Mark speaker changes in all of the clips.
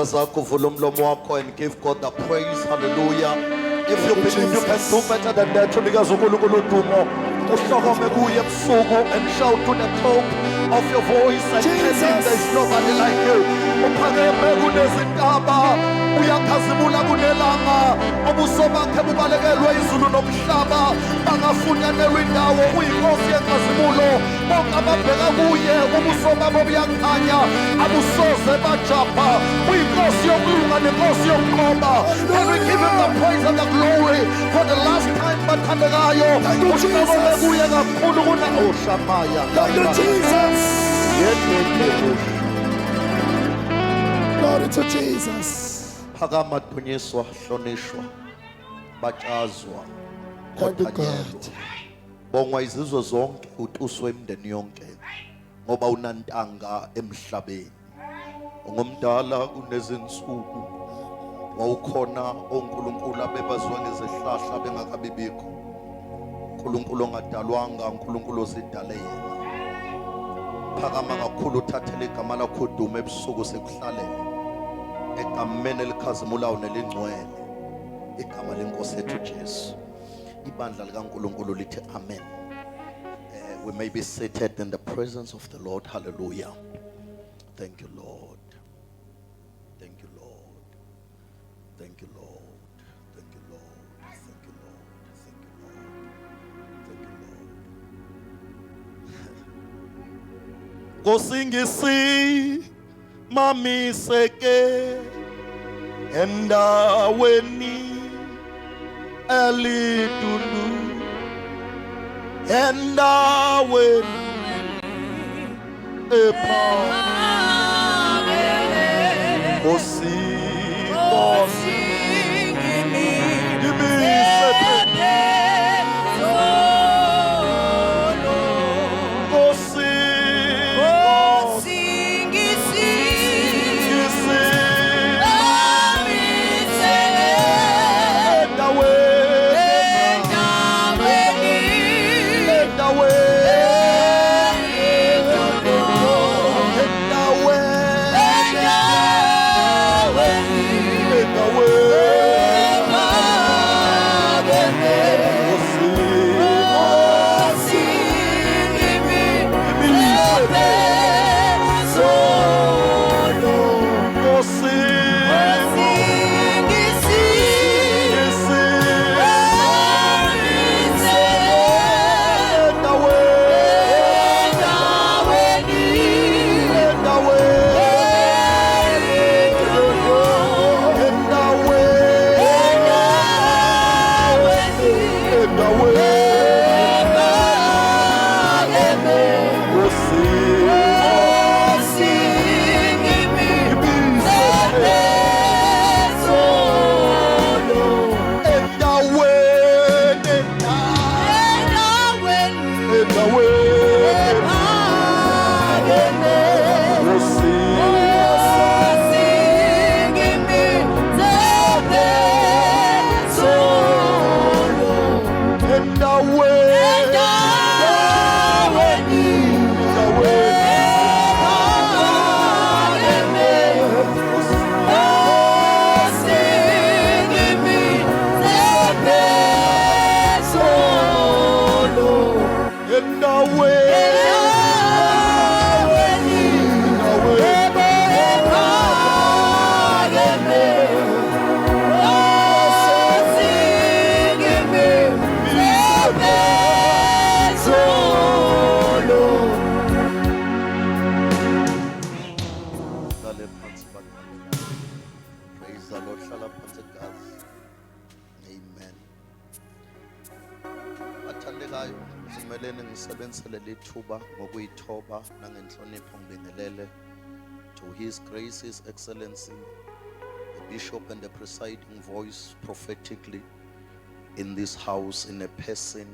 Speaker 1: zakho vula umlomo wakho and give God the praise. Hallelujah. If you believe you can do better than that, unikeza uNkulunkulu udumo. Uhlokome kuye ebusuku and shout to the top of your voice and tell him there's nobody like you. Uphakeme kunezintaba, uyakhazimula kunelanga, ubuso bakhe bubalekelwe izulu nomhlaba, bangafunyanelwa indawo, uyinkosi yenkazimulo, bonke ababheka kuye, ubuso babo buyakhanya, abusoze bajapha, uyinkosi yokulunga nenkosi yokuqoba. Can we give him the praise and the glory for the last time bathandekayo, uhlokome kuye kakhulu kuna oshamaya.
Speaker 2: Thank you, Jesus. Glory to Jesus.
Speaker 1: Phakama, dunyiswa, hlonishwa, batshazwa,
Speaker 2: Thank you,
Speaker 1: khothanyelwa.
Speaker 2: God.
Speaker 1: Bongwa izizwe zonke, utuswe imindeni yonke, ngoba unantanga emhlabeni. Ungumdala kunezinsuku, wawukhona onkulunkulu abebazwe ngezihlahla bengakabibikho. uNkulunkulu ongadalwanga, uNkulunkulu ozidale yena. Phakama kakhulu, uthathele igama lakho udumo ebusuku sekuhlalele, egameni elikhazimulayo nelingcwele, igama lenkosi yethu Jesu. Ibandla likaNkulunkulu lithi amen. We may be seated in the presence of the Lord. Hallelujah. Thank you, Lord. Thank you, Lord. Thank you, Lord. Thank you, Lord. Thank you, Lord. Thank you, Lord. Thank you, Lord. Kosingisi mami seke endaweni elidulu endaweni epha kosi kosi Praise the Lord. Hlala phansi gazi. Amen. Bathandekayo, simelene ngisebenzisele lithuba ngokuyithoba nangenhlonipho ngibingelele to His Grace, His Excellency, the Bishop and the presiding voice prophetically in this house in a person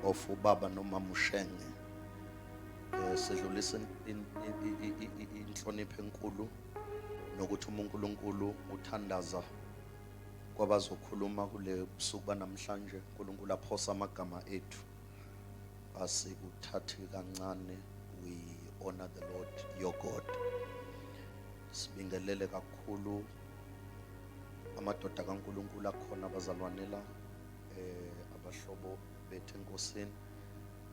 Speaker 1: of Ubaba Noma Mushenge. Sidlulisa inhlonipho enkulu nokuthi uNkulunkulu uthandaza kwabazokhuluma kule busuku banamhlanje. uNkulunkulu aphosa amagama ethu asikuthathi kancane. We honor the Lord your God. Sibingelele kakhulu amadoda kaNkulunkulu akhona abazalwane la abahlobo bethu enkosini.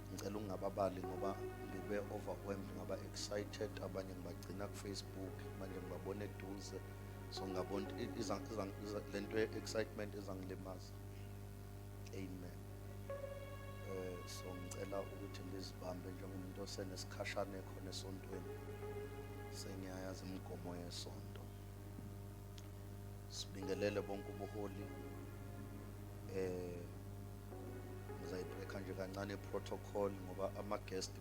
Speaker 1: Ngicela ungababali ngoba ngibe overwhelmed, ngaba excited, abanye ngibagcina ku Facebook manje ngibabona eduze, so ngabona lento excitement izangilimaza. Amen. So ngicela ukuthi ngizibambe njengomuntu osenesikhashana khona esontweni, sengiyayazi imigomo yesonto. Sibingelele bonke ubuholi. Ngizayibreaka nje kancane protocol ngoba ama-guest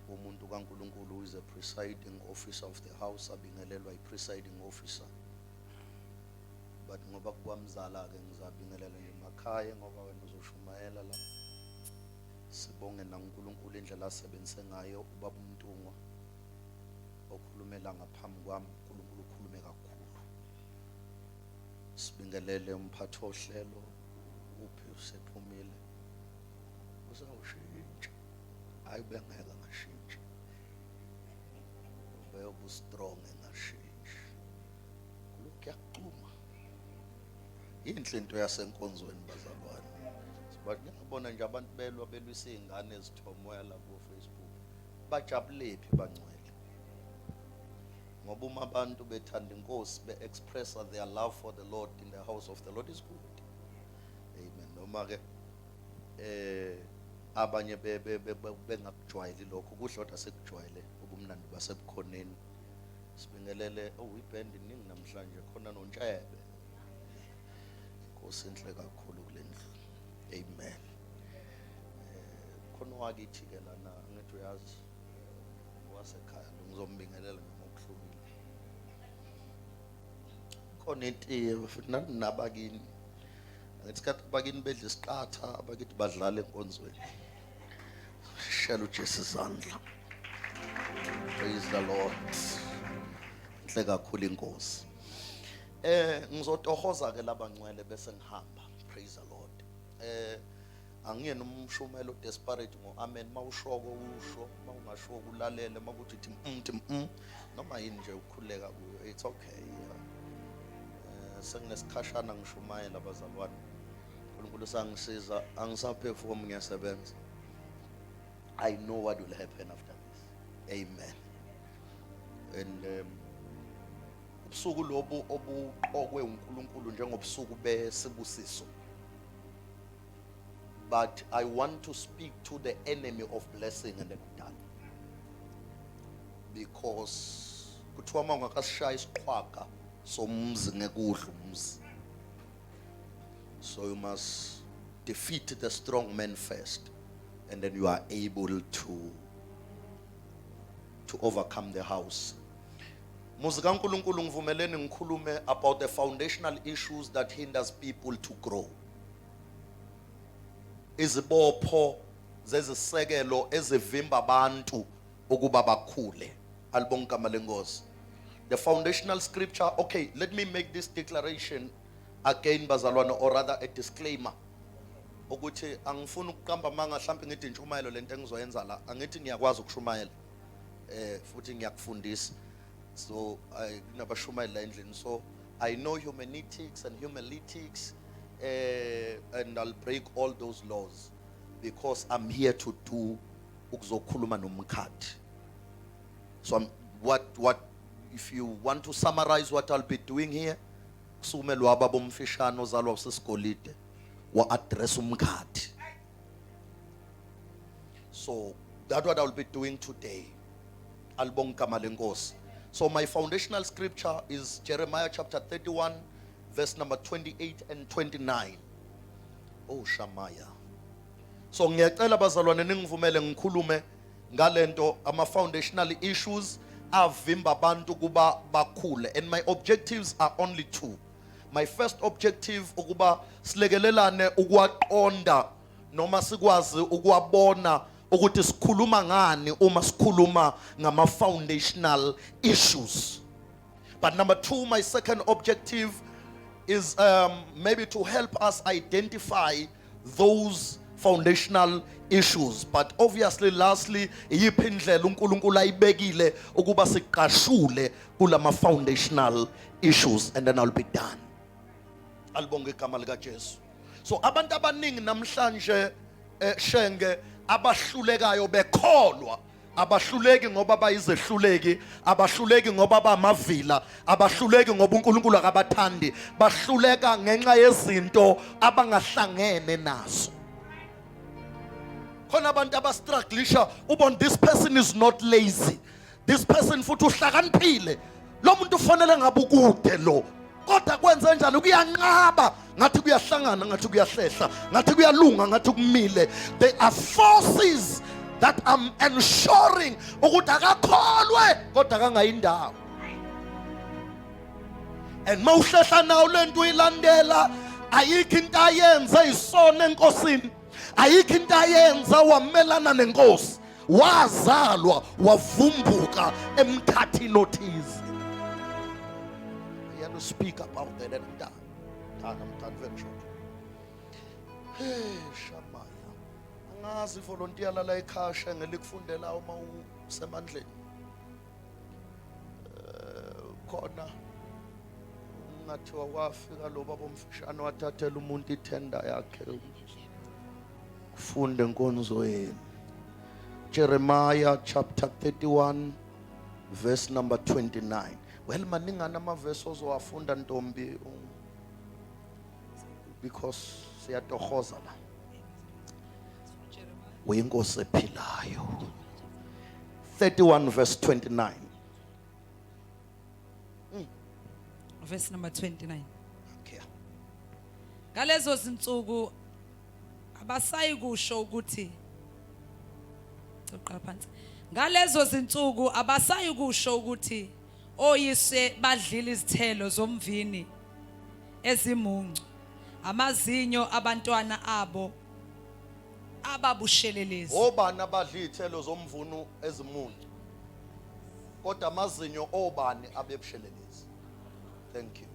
Speaker 1: umuntu kaNkulunkulu is a presiding officer of the house, abingelelwa i-presiding officer. But ngoba kwamzala-ke ngizabingelela nje emakhaya ngoba wena uzoshumayela la. Sibonge naNkulunkulu indlela asebenzise ngayo ubaba uMntungwa okhulumela ngaphambi kwami. uNkulunkulu ukhulume kakhulu. Sibingelele umphathi ohlelo uphi usephumile, uzawushintsha, hayi bengeka ngashintsha, ubeyobu strong engashintsha. Kuyaxhuma inhle into yasenkonzweni bazalwane. Sibathi ngiyabona nje abantu belwisa izingane ezithomoya la ku Facebook, bajabulephi bangcwele ngoba uma abantu bethanda inkosi be-expressa their love for the Lord in the house of the Lord is good. Amen. Noma ke abanye bengakujwayeli lokho, kuhle kodwa sekujwayele ubumnandi basebukhoneni. Sibingelele ibhendi ningi namhlanje, khona noNtshebe. Inkosi inhle kakhulu kule ndlu. Amen. Khona wakithi ke lana ngithi uyazi wasekhaya lo ngizombingelela noma ukuhlumile. Khona itiye futhi nabakini. Ngesikhathi abakini bedla isiqatha, abakithi badlala enkonzweni. Shela uJesu izandla. Praise the Lord. Inhle kakhulu inkosi. Ngizotohoza ke labangcwele bese ngihamba. Praise the Lord. Angiye nomshumelo desperate ngo amen, mawushoko usho, mawungashoko ulalele, makuthi uthi noma yini nje ukukhuleka kuyo, it's okay. Senginesikhashana ngishumayela abazalwane. uNkulunkulu sangisiza, angisaphefumi ngiyasebenza. I know what will happen after this. Amen. And ubusuku lobu obuqokwe uNkulunkulu njengobusuku besibusiso. But I want to speak to the enemy of blessing and ekudala. Because kuthiwa mawungakasishaya isiqhwaga somzi ngekudla umzi. So you must defeat the strong man first, and then you are able to overcome the house. Muzi kaNkulunkulu ngivumeleni ngikhulume about the foundational issues that hinders people to grow. Izibopho zezisekelo ezivimba abantu ukuba bakhule. Alibonke igama lenkosi. The foundational scripture, okay, let me make this declaration again bazalwane, or rather a disclaimer. Ukuthi angifuni ukuqamba manga mhlambe ngithi intshumayelo lento engizoyenza la, angithi ngiyakwazi ukushumayela. Futhi ngiyakufundisa. So I kunabashumayela endlini. So I know humanetics and humanetics, and I'll break all those laws because I'm here to do ukuzokhuluma nomkhathi. So what if you want to summarize what I'll be doing here, kusukume lwaba bomfishano ozalwa usesikolide wa address umkhathi. So that's what I'll be doing today. Alibonke igama lenkosi. So my foundational scripture is Jeremiah chapter 31 verse number 28 and 29. Oh Shamaya. So ngiyacela bazalwane ningivumele ngikhulume ngalento ama foundational issues avimba abantu kuba bakhule, and my objectives are only two. My first objective ukuba silekelelane ukwaqonda noma sikwazi ukwabona ukuthi sikhuluma ngani uma sikhuluma ngama foundational issues. But number two, my second objective is maybe to help us identify those foundational issues, but obviously lastly iyiphi indlela uNkulunkulu ayibekile ukuba siqashule kulama foundational issues, and then I'll be done. Alibonge igama lika Jesu. So abantu abaningi namhlanje shenge abahlulekayo bekholwa, abahluleki ngoba bayizehluleki, abahluleki ngoba bamavila, abahluleki ngoba uNkulunkulu akabathandi, bahluleka ngenxa yezinto abangahlangene nazo. Khona abantu abastrugglisha ubon, this person is not lazy, this person futhi uhlakaniphile, lo muntu ufanele ngabe ukude lo, kodwa kwenze njani kuyanqaba, ngathi kuyahlangana, ngathi kuyahlehla, ngathi kuyalunga, ngathi kumile. There are forces that I'm ensuring ukuthi akakholwe kodwa akangayindawo. And mawuhlehla nawo lento uyilandela, ayikho into ayenza isona enkosini, ayikho into ayenza wamelana nenkosi, wazalwa wavumbuka emkhathini othize. I have to speak about that, and I'm done very short. Hey, Shamaya. Angazi volunteer la ekhaya shenge likufundela uma usemandleni. Khona ngathiwa wafika lo baba omfishane wathathela umuntu itenda yakhe kufunde inkonzo yenu. Jeremiah chapter 31 verse number 29. Well, maningana amaverse ozowafunda ntombi because siyatohoza la. Uyinkosi ephilayo. 31 verse 29.
Speaker 3: Verse number 29.
Speaker 1: Okay.
Speaker 3: Ngalezo zinsuku abasayi kusho ukuthi uqala phansi. Ngalezo zinsuku abasayi kusho ukuthi oyise badlila izithelo zomvini ezimuncu, amazinyo abantwana abo ababushelelezi.
Speaker 1: Obani abadla izithelo zomvuno ezimuncu, kodwa amazinyo obani abebushelelezi. Thank you.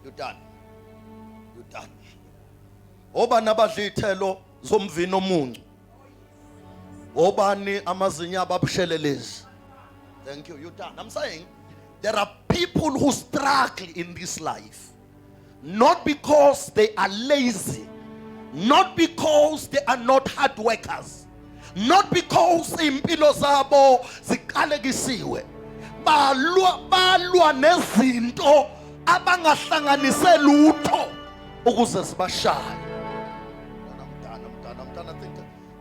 Speaker 1: You done. You done. Obani abadla izithelo zomvini omuncu, obani amazinyo ababushelelezi. Thank you. You done. I'm saying there are people who struggle in this life, not because they are lazy, not because they are not hard workers, not because impilo zabo ziqalekisiwe, balwa nezinto abangahlanganise lutho ukuze sibashaye. I'm done.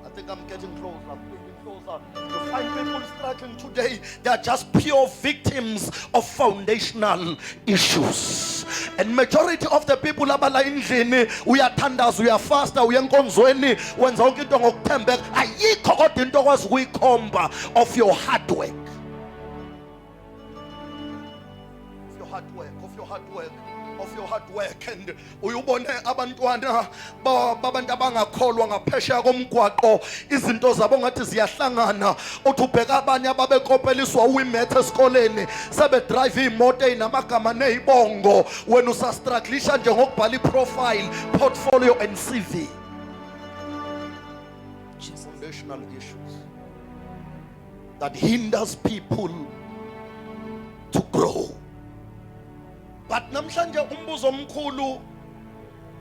Speaker 1: I think I'm getting close. I'm getting closer. You find people struggling today. They are just pure victims of foundational issues. And majority of the people abala endlini uyathandaza, uyafasta, uyenkonzweni, wenza yonke into ngokuthembeka, ayikho kodwa into okwazi ukuyikhomba of your hard work. Of your hard work. And uyubone abantwana babantu abangakholwa ngaphesheya komgwaqo, izinto zabo ngathi ziyahlangana. Uthi ubheka abanye ababekopheliswa uyimethe esikoleni, sebe drive imoto enamagama nezibongo, wena usastrugglisha nje ngokubhala iprofile, portfolio and CV. Foundational issues that hinders people to grow. But namhlanje umbuzo omkhulu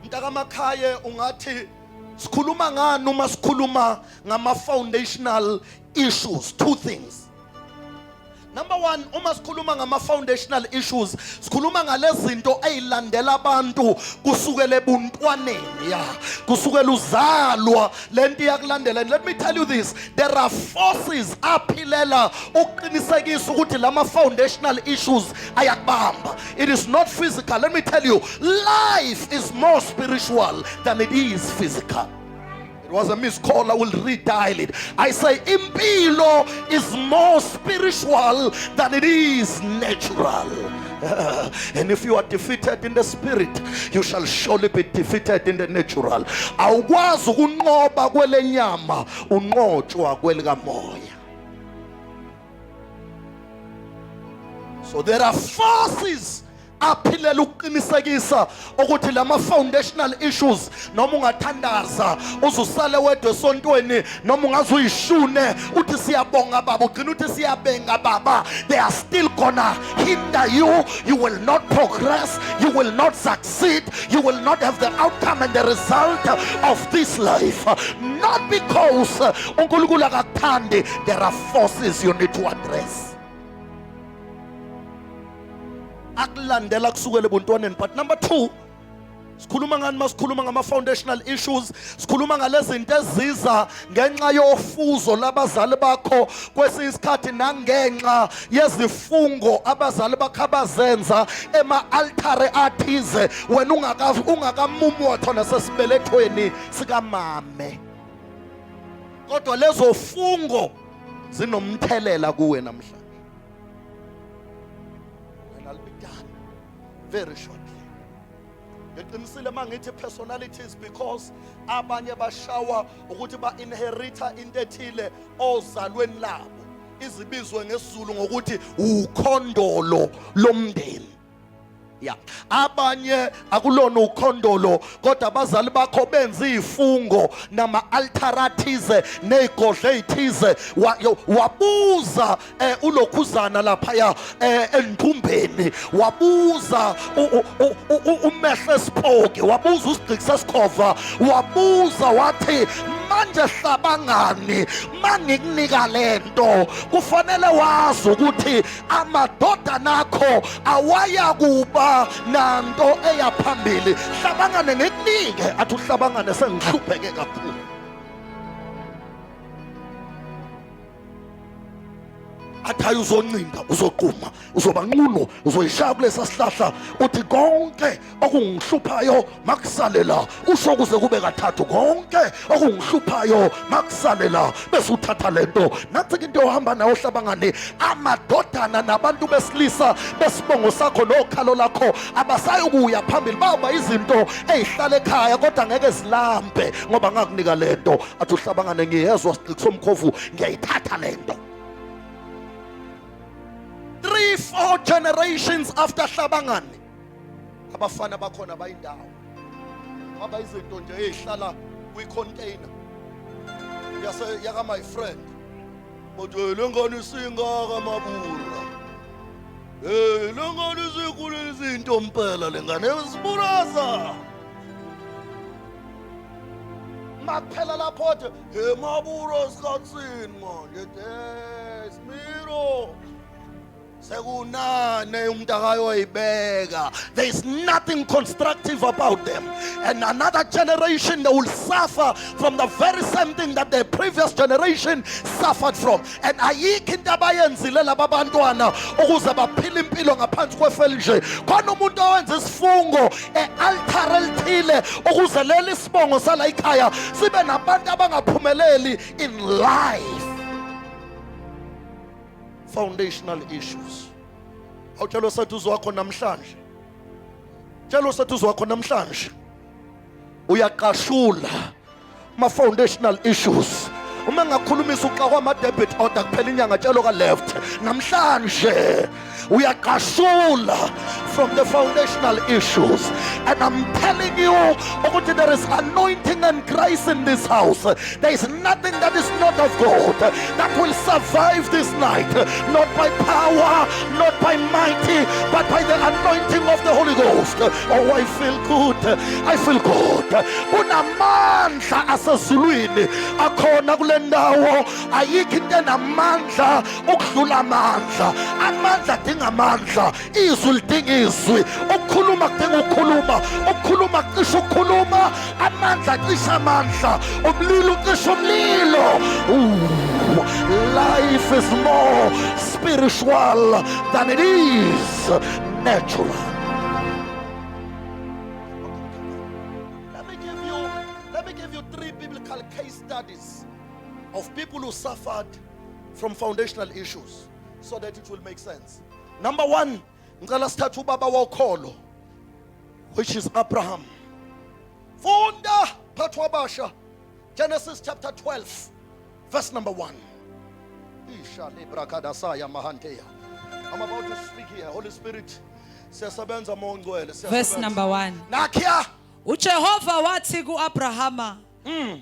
Speaker 1: mntakamakhaye ungathi sikhuluma ngani uma sikhuluma ngama foundational issues. Two things. Number one, uma sikhuluma ngama foundational issues, sikhuluma ngalezinto ezilandela abantu kusukela ebuntwaneni, kusukela uzalwa lento iyakulandela. And let me tell you this, there are forces aphilela ukuqinisekisa ukuthi lama foundational issues ayakubamba. It is not physical. Let me tell you, life is more spiritual than it is physical. It was a missed call. I will redial it. I say impilo is more spiritual than it is natural. And if you are defeated in the spirit, you shall surely be defeated in the natural. Awukwazi ukunqoba kwele nyama, unqotshwa kwelikamoya. So there are forces aphilela ukuqinisekisa ukuthi lama foundational issues noma ungathandaza uzusale wedwa esontweni noma ungaze uyishune uthi siyabonga baba ugcina uthi siyabenga baba, they are still gonna hinder you. You will not progress, you will not succeed, you will not have the outcome and the result of this life. Not because uNkulunkulu akakuthandi, there are forces you need to address. Akulandela kusukela ebuntwaneni. But number 2, sikhuluma ngani masikhuluma ngama foundational issues? Sikhuluma ngalezinto eziza ngenxa yofuzo labazali bakho, kwesinye isikhathi nangenxa yezifungo abazali bakho abazenza ema-altare athize wena ungakamumuthwa nasesibelethweni sikamame. Kodwa lezo fungo zinomthelela kuwe namhlanje. And I'll be done very shortly. Ngiqinisile mangithi personalities because abanye bashawa ukuthi ba-inherita into ethile ozalweni labo, izibizwe ngesizulu ngokuthi ukhondolo lomndeni. Yeah, abanye akulona ukhondolo kodwa abazali bakho benza izifungo nama-altarathize nezigodlo ezithize, wabuza ulokhuzana lapha entumbeni, wabuza umehle esipoki, wabuza usigcikisa esikhova, wabuza wathi manje hlabangani mangikunika lento kufanele wazi ukuthi amadodana akho awayakuba nanto eyaphambili. Hlabangane ngikunike, athi uhlabangane sengihlupheke kakhulu. Athayi uzoncinda, uzoquma, uzobanqulo, uzoyishaya kulesa sihlahla uthi konke okungihluphayo makusalela, usho kuze kube kathathu konke okungihluphayo makusalela, bese uthatha lento. Nathi into ohamba nayo hlabangane, amadodana nabantu besilisa besibongo sakho nokhalo lakho abasayokuya phambili, baba izinto ezihlala ekhaya kodwa ngeke zilambe ngoba ngakunika lento. Athi uhlabangane ngiyezwa sigcikisa umkhovu, ngiyayithatha lento. 3-4 generations after hlabangane abafana bakhona bayindawo aba izinto nje ezihlala kwi-container yaka my friend, but lengane singaka mabura, lengane sikhulu izinto mpela, lengane eziburaza makuphela lapho athi mabura sikhatsini manje Smiro sekunane umntakayo ayibeka. There is nothing constructive about them, and another generation they will suffer from the very same thing that the previous generation suffered from. And ayikho into abayenzile laba bantwana ukuze baphile impilo ngaphansi kwefelje. Khona umuntu owenza isifungo e-altar elithile ukuze leli sibongo sala ekhaya sibe nabantu abangaphumeleli in life. Foundational issues. Awutshelo sethu uzwakho namhlanje. Tshelo sethu uzwakho namhlanje. Uyaqashula ma foundational issues. Uma ngakhulumisa uxa kwama debit order kuphela inyanga tshelo ka left. Namhlanje uyaqashula from the foundational issues. And I'm telling you, there is anointing and grace in this house. There is nothing that is not of God that will survive this night. Not by power, not by mighty, but by the anointing of the Holy Ghost. Oh, I feel good. I feel good. Unamandla asezulwini akhona kule ndawo. Ayikho into enamandla ukudlula amandla. Amandla adinga amandla. Izwi lidinga izwi. Ukukhuluma kudinga ukukhuluma. Ukukhuluma cisha ukukhuluma. Amandla cisha amandla. Umlilo cisha umlilo. Life is more spiritual than it is natural. Let me give you 3 biblical case studies of people who suffered from foundational issues so that it will make sense. Number 1, ngicela sithathe ubaba wokholo, which is Abraham. Funda phathu wabasha, Genesis chapter 12 verse number 1. I'm about to speak here. Holy Spirit, Siyasebenza mongcwele.
Speaker 3: Verse number 1.
Speaker 1: Nakhya.
Speaker 3: uJehova wathi kuAbrahama,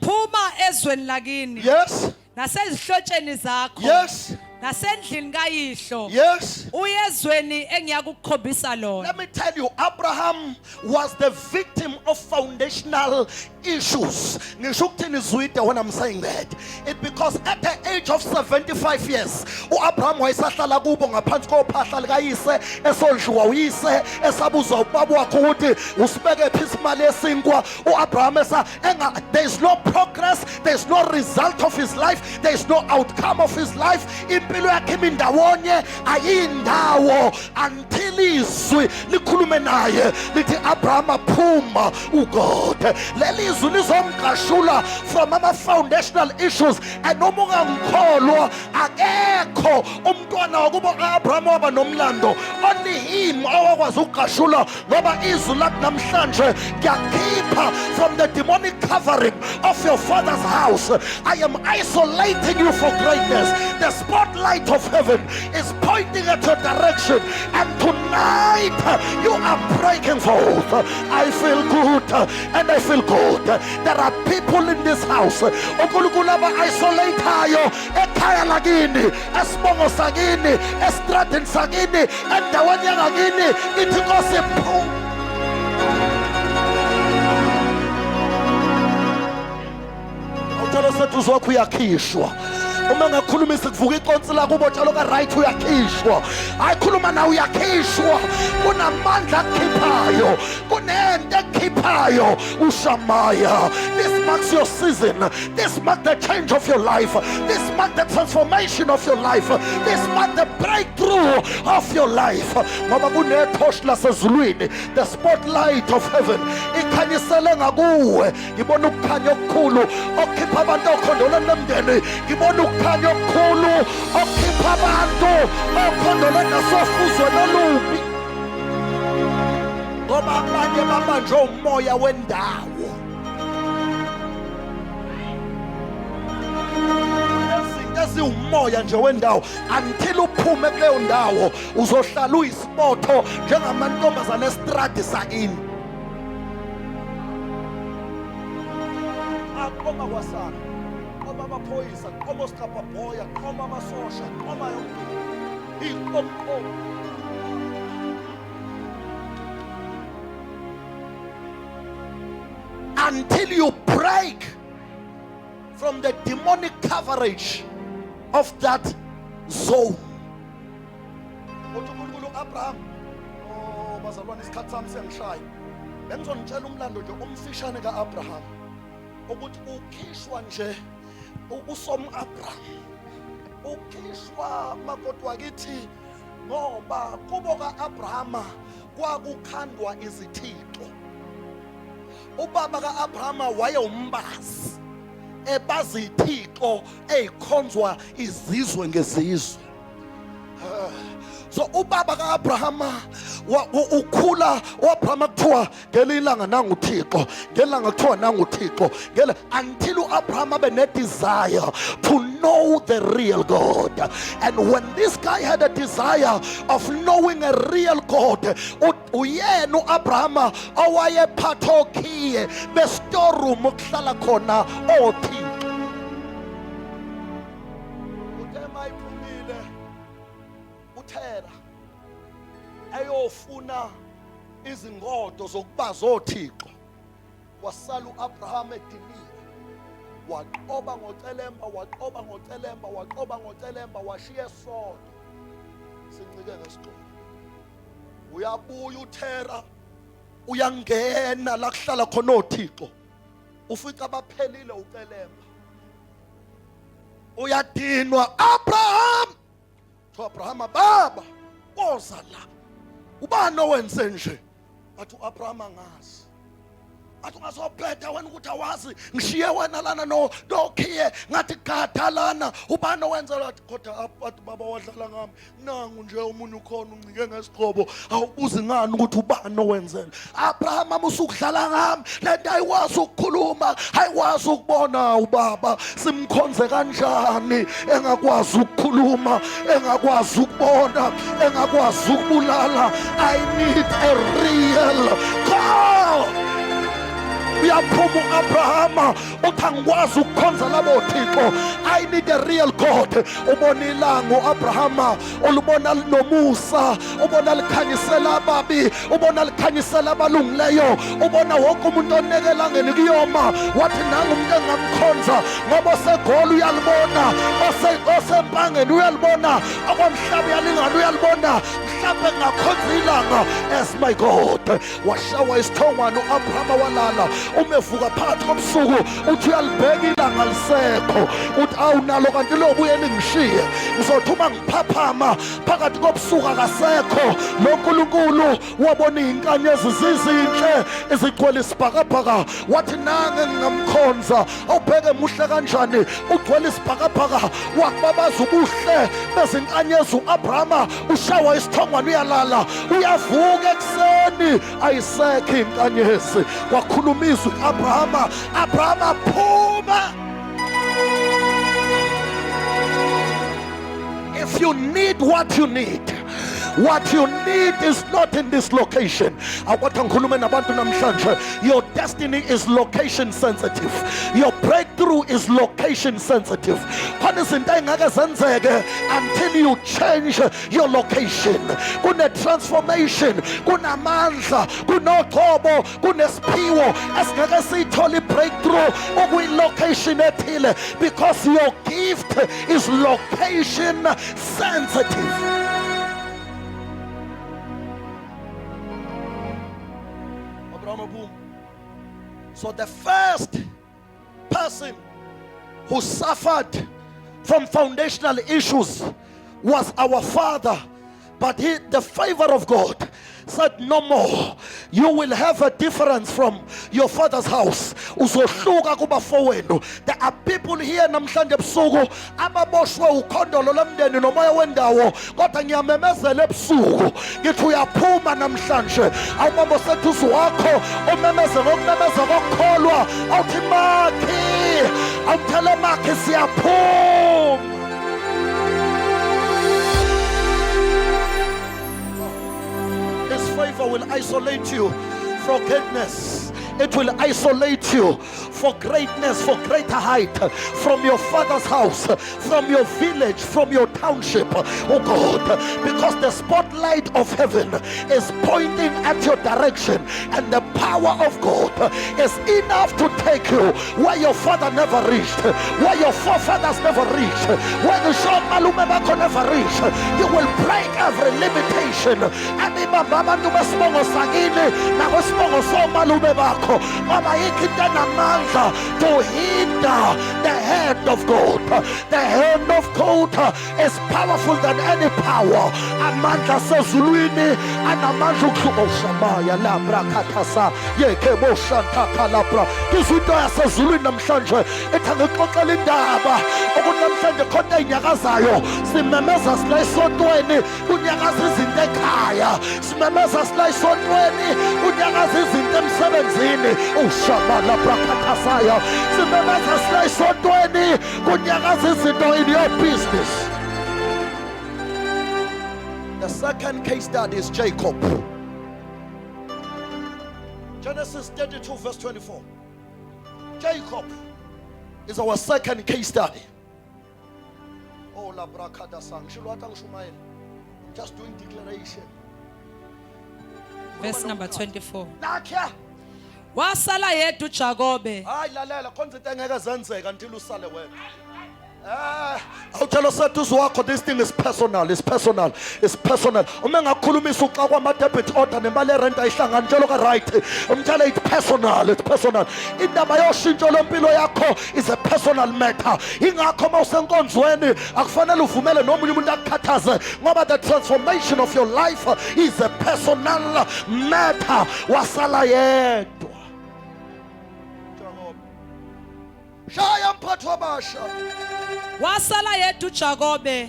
Speaker 3: phuma ezweni lakini
Speaker 1: Yes.
Speaker 3: nasezihlotsheni zakho
Speaker 1: Yes.
Speaker 3: nasendlini kayihlo
Speaker 1: Yes.
Speaker 3: uyezweni engiyakukhombisa lona.
Speaker 1: Let me tell you, Abraham was the victim of foundational issues. Ngisho ukuthini zwide when I'm saying that. It because at the age of 75 years, uAbraham wayesahlala kubo ngaphansi kophahla likayise esondliwa uyise esabuzwa ubaba wakhe ukuthi usibeke phi imali yesinkwa. uAbraham there is no progress, there is no result of his life, there is no outcome of his life. Impilo yakhe imindawonye ayindawo until izwi likhulume naye lithi Abraham phuma uGod. Leli izwi lizomqashula from ama-foundational issues. And noma ungangikholwa akekho umntwana wakubo Abraham waba nomlando, only him owakwazi ukuqashula ngoba izwi lathi namhlanje kuyakhipha from the demonic covering of your father's house. I am isolating you for greatness. The spotlight of heaven is pointing at your direction, and tonight you are breaking forth. I feel good and I feel good. There are people in this house uNkulunkulu aba-isolate-ayo ekhaya lakini, esibongo sakini, estradini sakini, endaweni yangakini. Ithi Nkosi phuma. Awuthole sethu uzokho uyakhishwa. Uma ngakhulumisa kuvuka iconsi lakubo tshalo ka right uyakhishwa. Ayikhuluma nawe uyakhishwa. Kunamandla akukhiphayo, kunento ekukhiphayo uShamaya. This marks your season. This marks the change of your life. This marks the transformation of your life. This marks the breakthrough of your life. Ngoba kunethoshi lasezulwini, the spotlight of heaven ikhanyisele ngakuwe. Ngibona ukukhanya okukhulu okukhipha abantu okhondoleni nemndeni. Ngibona ukukhanya okukhulu okukhipha abantu okhondoleni nasofuzweni olubi. Ngoba abanye babanjwe umoya wendawo. Umoya nje wendawo until uphume kuleyo ndawo uzohlala uyisibotho njengamantombazane estradi sakini. Akoma kwasana, koma amaphoyisa, koma osikhabhabhoya, koma amasosha, koma yonke iqomqomo. Until you break from the demonic coverage of that zone. Abraham, oh bazalwane isikhathi sami sengishaya. Bengizonitshela umlando nje omfishane kaAbraham ukuthi ukhishwa nje usom Abraham. Ukhishwa makoti wakithi ngoba kubo kaAbrahama kwakukhandwa izithixo. Ubaba kaAbrahama waye umbazi. Ebazi izithixo ezikhonzwa izizwe ngezizwe. So ubaba kaAbrahama ukhula uAbrahama kuthiwa ngelilanga nangu uThixo, ngelanga kuthiwa nangu uThixo, until uAbrahama be ne desire to know the real God. And when this guy had a desire of knowing a real God, uyena uAbrahama owayephatha okhiye be storeroom okuhlala khona oThixo. Utema iphumile uThera ayofuna izingodo zokubaza oThixo. Wasala uAbraham ediniwe, waqoba ngocelemba, waqoba ngocelemba, waqoba ngocelemba, washiya esodwa. Sincike ngesigqoko. Uyabuya uThera, uyangena la kuhlala khona oThixo, ufica abaphelile ucelemba. Uyadinwa Abraham. Abraham baba woza la, ubani owenze nje? Athi uAbraham angazi. athi ungazobheda wena ukuthi awazi ngishiye wena lana nokhiye ngathi gada lana ubani owenzela kodwa athi baba wadlala ngami nangu nje umuntu ukhona uncike ngesiqobo awubuzi ngani ukuthi ubani owenzela Abraham amusukudlala ngami lento ayikwazi ukukhuluma ayikwazi ukubona ubaba simkhonze kanjani engakwazi ukukhuluma engakwazi ukubona engakwazi ukubulala I need a real God. Uyaphuma uAbrahama uthi angikwazi ukukhonza labo thixo I need a real God. Ubona ilanga uAbrahama ulubona linomusa ubona likhanyisela ababi ubona likhanyisela abalungileyo ubona wonke umuntu oneke elangeni kuyoma wathi nangu umuntu engamkhonza ngoba osegoli uyalibona osempangeni uyalibona okwamhlaba uyalingana uyalibona mhlawumbe ngakhonza ilanga as my God. Washawa isithongwane uAbrahama walala umevuka phakathi kobusuku uthi uyalibheka ilanga lisekho uthi awunalo kanti lobuye ningishiye ngizothuma ngiphaphama phakathi kobusuku akasekho lo nkulunkulu wabona izinkanyezi zizinhle ezigcwele isibhakabhaka wathi nange ngingamkhonza awubheke muhle kanjani ugcwele isibhakabhaka wakubabaza ubuhle bezinkanyezi uAbrahama ushawa isithongwane uyalala uyavuka ekuseni ayisekho izinkanyezi wakhulumisa Abrahama phuma. If you need what you need is not in this location. Your destiny is location sensitive. Your breakthrough is location sensitive. Until you change your location. Kuna transformation, kuna mandla, kuna qobo, kuna spiwo. Esingeke sithole breakthrough okwi location ethile because your gift is location sensitive. So the first person who suffered from foundational issues was our father, but the favor of God said no more. You will have a difference from your father's house. There are people here namhlanje ebusuku ababoshwe ukhondolo lomndeni nomoya wendawo kodwa ngiyamemezela ebusuku ngithi uyaphuma namhlanje awubamba sethusi wakho umemeze ngokumemeza kokukholwa awuthi makhi awuthele makhi siyaphuma. Favor will isolate you from greatness. It will isolate you for greatness, for greater height, from your father's house, from your village, from your township. Oh God, because the spotlight of heaven is pointing at your direction, and the power of God is enough to take you where your father never reached, where your forefathers never reached, where the Shomalume never reached. You will break every limitation. To hinder the hand of God. The hand of God is powerful than any power. Amandla sezulwini anamandla ukushamaya labra kathasa yekebo shanta kalabra. Izinto yasezulwini namhlanje ethangixoxela indaba okunamhlanje khona inyakazayo simemeza sila esontweni kunyakaza izinto ekhaya simemeza sila esontweni kunyakaza izinto emsebenzini ushamala brakathasaya simemeza sila esontweni kunyakaza izinto in your business. The second case study is Jacob. Genesis 32 verse 24. Jacob is our second case study. Oh, la brakada sang. Just doing declaration.
Speaker 3: Verse number 24.
Speaker 1: Nakya.
Speaker 3: Wasala yedwa uJakobe.
Speaker 1: Hayi lalela khonza into engeke zenzeka until usale wena. I'll tell us that this thing is personal, it's personal, it's personal. Umengakhulumisa uxa kwama debit order nemali rent ayihlangana njalo ka right. Umtshela it's personal, it's personal. Indaba yoshintsho lempilo yakho is a personal matter. Ingakho mawusenkonzweni akufanele uvumele nomunye umuntu akukhathaze ngoba the transformation of your life is a personal matter. Wasala yedwa. mphathwabasha.
Speaker 3: Wasala yedwa uJakobe,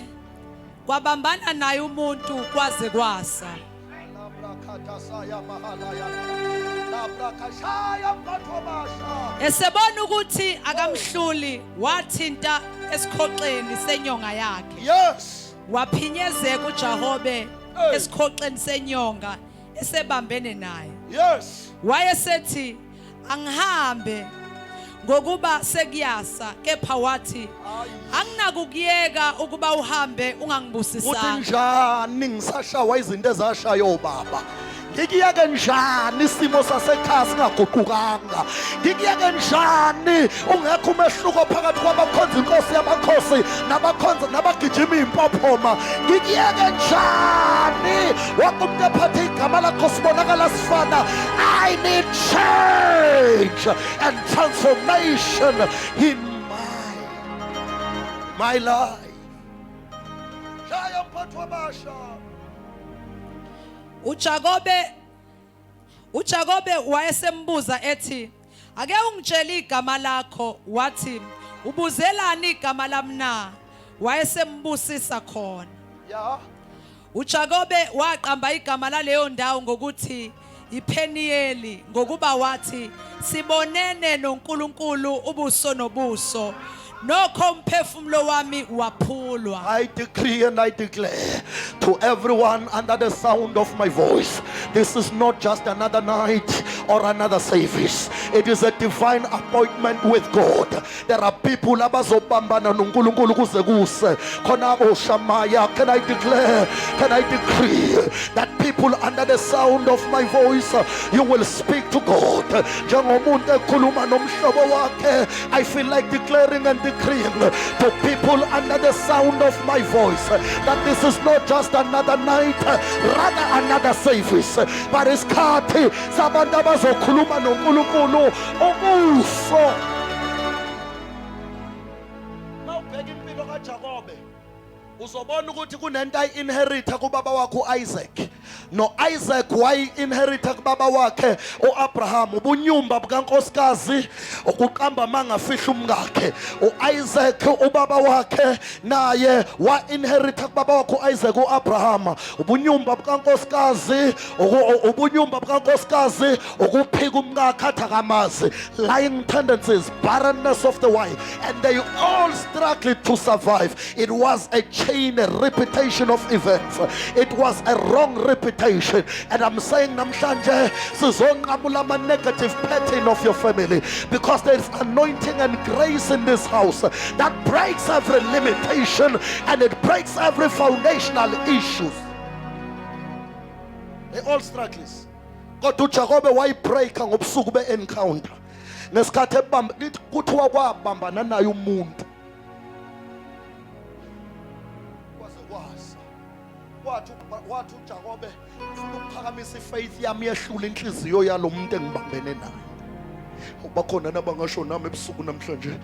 Speaker 3: kwabambana naye umuntu kwaze kwasa.
Speaker 1: Labrakhathasaya mahalaya. Labrakashaya mphathwabasha.
Speaker 3: Esebona ukuthi akamhluli, wathinta esikhoxeni senyonga yakhe.
Speaker 1: Yes.
Speaker 3: Waphinyezeka uJakobe esikhoxeni senyonga esebambene naye.
Speaker 1: Yes.
Speaker 3: Wayesethi angihambe ngokuba sekuyasa, kepha wathi anginakukuyeka ukuba uhambe
Speaker 1: Uthi
Speaker 3: ungangibusisanga.
Speaker 1: njani ngisashawa izinto ezashayo baba. Ngikuyeke njani isimo sasekhaya singaguqukanga. Ngikuyeke njani ungekho umehluko phakathi kwabakhonza inkosi yamakhosi nabakhonza nabagijima impophoma. Ngikuyeke njani wonke umuntu ephathe igama lakho sibonakala sifana. I need change and transformation in my life. Shaya mphathwabasha.
Speaker 3: uJakobe wayesembuza ethi, ake ungitshele igama lakho. Wathi, ubuzelani igama lami na? Wayesembusisa khona.
Speaker 1: Yeah.
Speaker 3: uJakobe waqamba igama laleyo ndawo ngokuthi iPheniyeli, ngokuba wathi sibonene noNkulunkulu ubuso nobuso, nokho umphefumulo wami waphulwa.
Speaker 1: I decree and I declare to everyone under the sound of my voice, this is not just another night or another service. It is a divine appointment with God. There are people abazobambana noNkulunkulu kuze kuse. Khona oshamaya, can I declare, can I decree that people under the sound of my voice, you will speak to God. Njengomuntu ekhuluma nomhlobo wakhe, I feel like declaring and decreeing to people under the sound of my voice that this is not just another night, rather another service, but isikhathi sabantu abazokhuluma noNkulunkulu ubuso. Mawubheka impilo kaJakobe uzobona ukuthi kunento ayi-inherita kubaba wakhe uIsaac. No, Isaac wayi-inherita kubaba wakhe uAbraham, ubunyumba bukankosikazi ukuqamba mangafihla umngakhe. uIsaac ubaba wakhe naye wa-inherita kubaba wakhe uIsaac uAbraham, ubunyumba bukankosikazi ukuphika umngakhe athakamazi, lying tendencies, barrenness of the wife, and they all struggled to survive. It was a chain, a repetition of events. It was a wrong reputation. And I'm saying namhlanje sizonqamula ama negative pattern of your family, because there is anointing and grace in this house that breaks every limitation and it breaks every foundational issues. They all struggles. Kodwa uJakobe wayibreaka ngobusuku be-encounter. Nesikhathi ebamba kuthiwa kwabambana naye umuntu. Wathi uJakobe ufuna ukuphakamisa ifaith yami yehlule inhliziyo yalo muntu engibambene naye. Bakhona nabangasho nami ebusuku namhlanje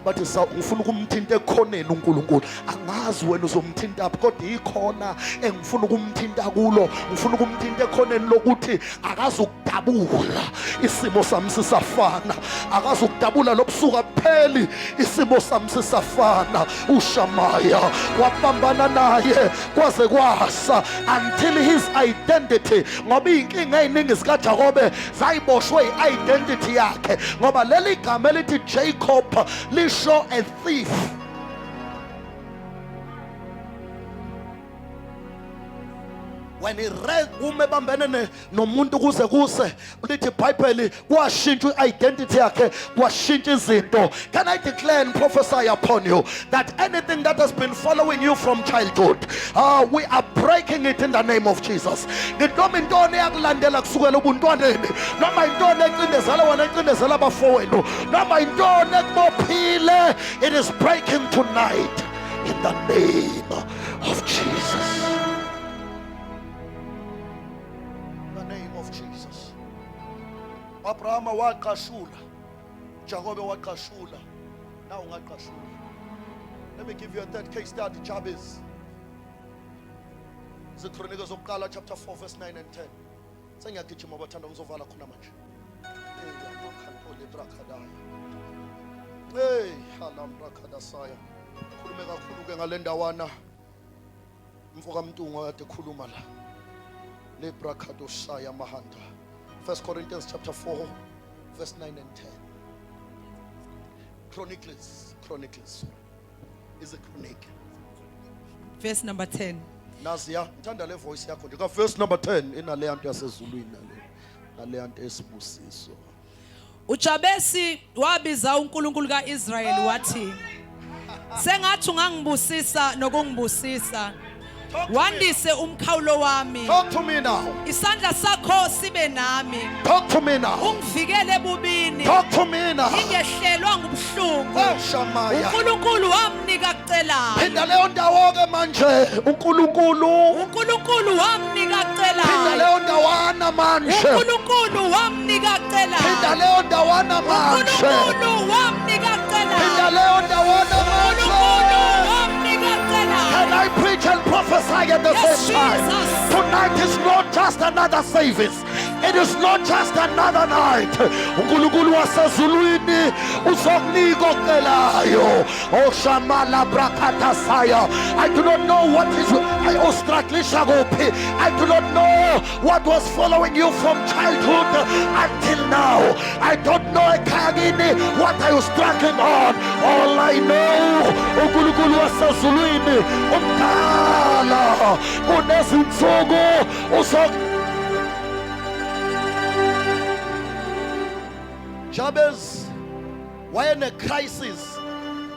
Speaker 1: bathi ngifuna ukumthinta ekhoneni uNkulunkulu. Angazi wena uzomthinta phi, kodwa ikhona engifuna ukumthinta kulo. Ngifuna ukumthinta ekhoneni lokuthi akazi ukudabula isimo sami sisafana, akazi ukudabula lobusuku apheli isimo sami sisafana. uShamaya wabambana naye kwaze kwasa until his identity, ngoba inkinga eziningi zikaJakobe zayiboshwe i-identity yakhe, ngoba leli gama elithi Jacob lisho a thief. When he read umebambene nomuntu kuze kuse lithi iBhayibheli kwashintsha i-identity yakhe, kwashintsha izinto. Can I declare and prophesy upon you that anything that has been following you from childhood, we are breaking it in the name of Jesus. Noma intoni yakulandela kusukela ubuntwaneni, noma intoni ecindezela wena ecindezela abafowenu, noma intoni ekubophile, it is breaking tonight in the name of Jesus. Abraham waqashula, Jacob waqashula, now ungaqashula. Let me give you a third case study. Jabez. The Chronicles of Gala chapter 4 verse 9 and 10. Sengiyagijima abathanda ngizovala khona manje. Hey, Halamrakadasaya. Khulume kakhulu ke ngale ndawana. Mfoka Mtungu kade khuluma la. Lebrakadosaya mahanda. 1 Corinthians chapter 4 verse 9 and 10. Chronicles. Is a chronic.
Speaker 3: Verse number 10.
Speaker 1: Nazia, ngithanda le voice yakho nje ka verse number 10 inale yanto yasezulwini nale yanto esibusiso.
Speaker 3: uJabesi wabiza uNkulunkulu kaIsrayeli wathi, sengathi ungangibusisa nokungibusisa, wandise umkhawulo wami,
Speaker 1: Talk to me now.
Speaker 3: isandla sakho sibe nami,
Speaker 1: Talk to me now.
Speaker 3: ungivikele ebubini,
Speaker 1: Talk to me now.
Speaker 3: ingehlelwa ngubuhlungu.
Speaker 1: Oh Shamaya.
Speaker 3: uNkulunkulu wamnika acelayo,
Speaker 1: Phinda leyo ndawo ke manje uNkulunkulu.
Speaker 3: uNkulunkulu wamnika
Speaker 1: Phinda
Speaker 3: acelayo,
Speaker 1: leyo ndawana manje.
Speaker 3: uNkulunkulu wamnika
Speaker 1: Phinda
Speaker 3: acelayo,
Speaker 1: leyo ndawana manje.
Speaker 3: uNkulunkulu wamnika
Speaker 1: Phinda
Speaker 3: acelayo,
Speaker 1: leyo ndawana
Speaker 3: uNkulunkulu
Speaker 1: manje.
Speaker 3: wamnika acelayo.
Speaker 1: Can I preach and prophesy at the
Speaker 3: Yes,
Speaker 1: same time?
Speaker 3: Jesus.
Speaker 1: Tonight is not just another service. It is not just another night. uNkulunkulu wasezulwini uzokunika okelayo. Oh Shamala Brakatasaya. I do not know what is I do not know what was following you from childhood until now. I don't know what are you struggling on. All I know, uNkulunkulu wasezulwini umdala kunezinsuku Jabez was in a crisis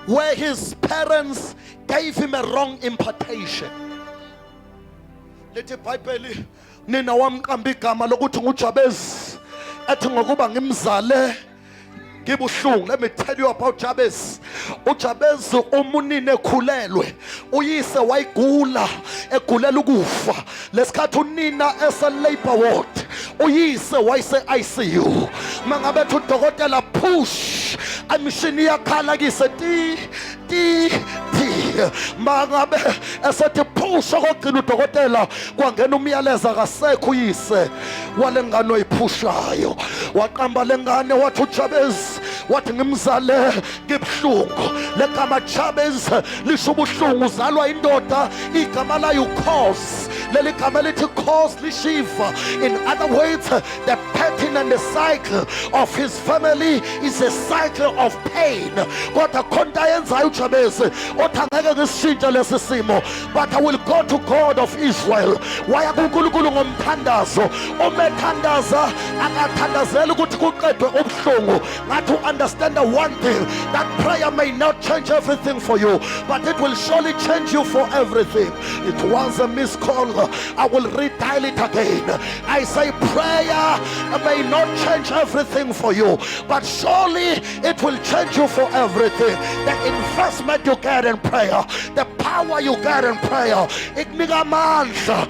Speaker 1: where his parents gave him a wrong impartation. Lithi iBhayibheli nina wamqamba igama lokuthi nguJabez ethi ngokuba ngimzale ngibuhlungu. Let me tell you about Jabez. uJabez umunine ekhulelwe, uyise wayigula egulela ukufa. Lesikhathi unina ese labor ward, uyise wayese ICU. Mangabe udokotela push amishini yakhala kise ti mangabe esethi push okugcina udokotela kwangena umyaleza akasekho uyise walengane oyiphushayo. Waqamba lengane wathi uJabez, wathi ngimzale ngibhlungu. Legama Jabez lisho ubuhlungu, uzalwa indoda igama layo cause. Leli gama lithi cause lishiva. In other words, the pattern and the cycle of his family is a cycle of pain. Kodwa khona yenzayo uJabez othi angeke ngishintshe lesi simo, but I will go to God of Israel. Waya kuNkulunkulu ngomthandazo. Umethandaza akathandazela ukuthi kuqedwe ubuhlungu. Ngathi understand the one thing, that prayer may not change everything for you, but it will surely change you for everything. It was a missed call. I will redial it again. I say prayer may not change everything for you, but surely it will change you for everything. The investment you get in prayer, the power you get in prayer, ikunika amandla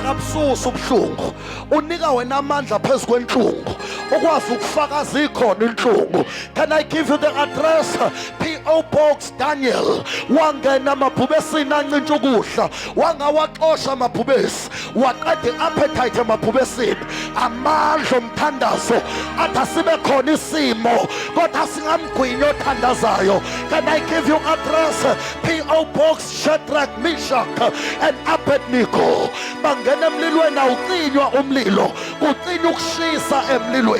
Speaker 1: kabususa ubuhlungu, unika wena amandla phezu kwenhlungu ukwazi ukufakaza ikhona inhlungu. Can I give you the address? P.O. Box Daniel. Wangena amabhubesini ancintsha ukudla, wangawaxosha amabhubesi, waqeda appetite emabhubesini. Amandla omthandazo athi asibe khona isimo kodwa singamgwinya othandazayo. Can I give you address? P.O. Box Shadrach, Meshach and Abednego. Bangena emlilweni awucinywa umlilo, kucinywa ukushisa emlilweni.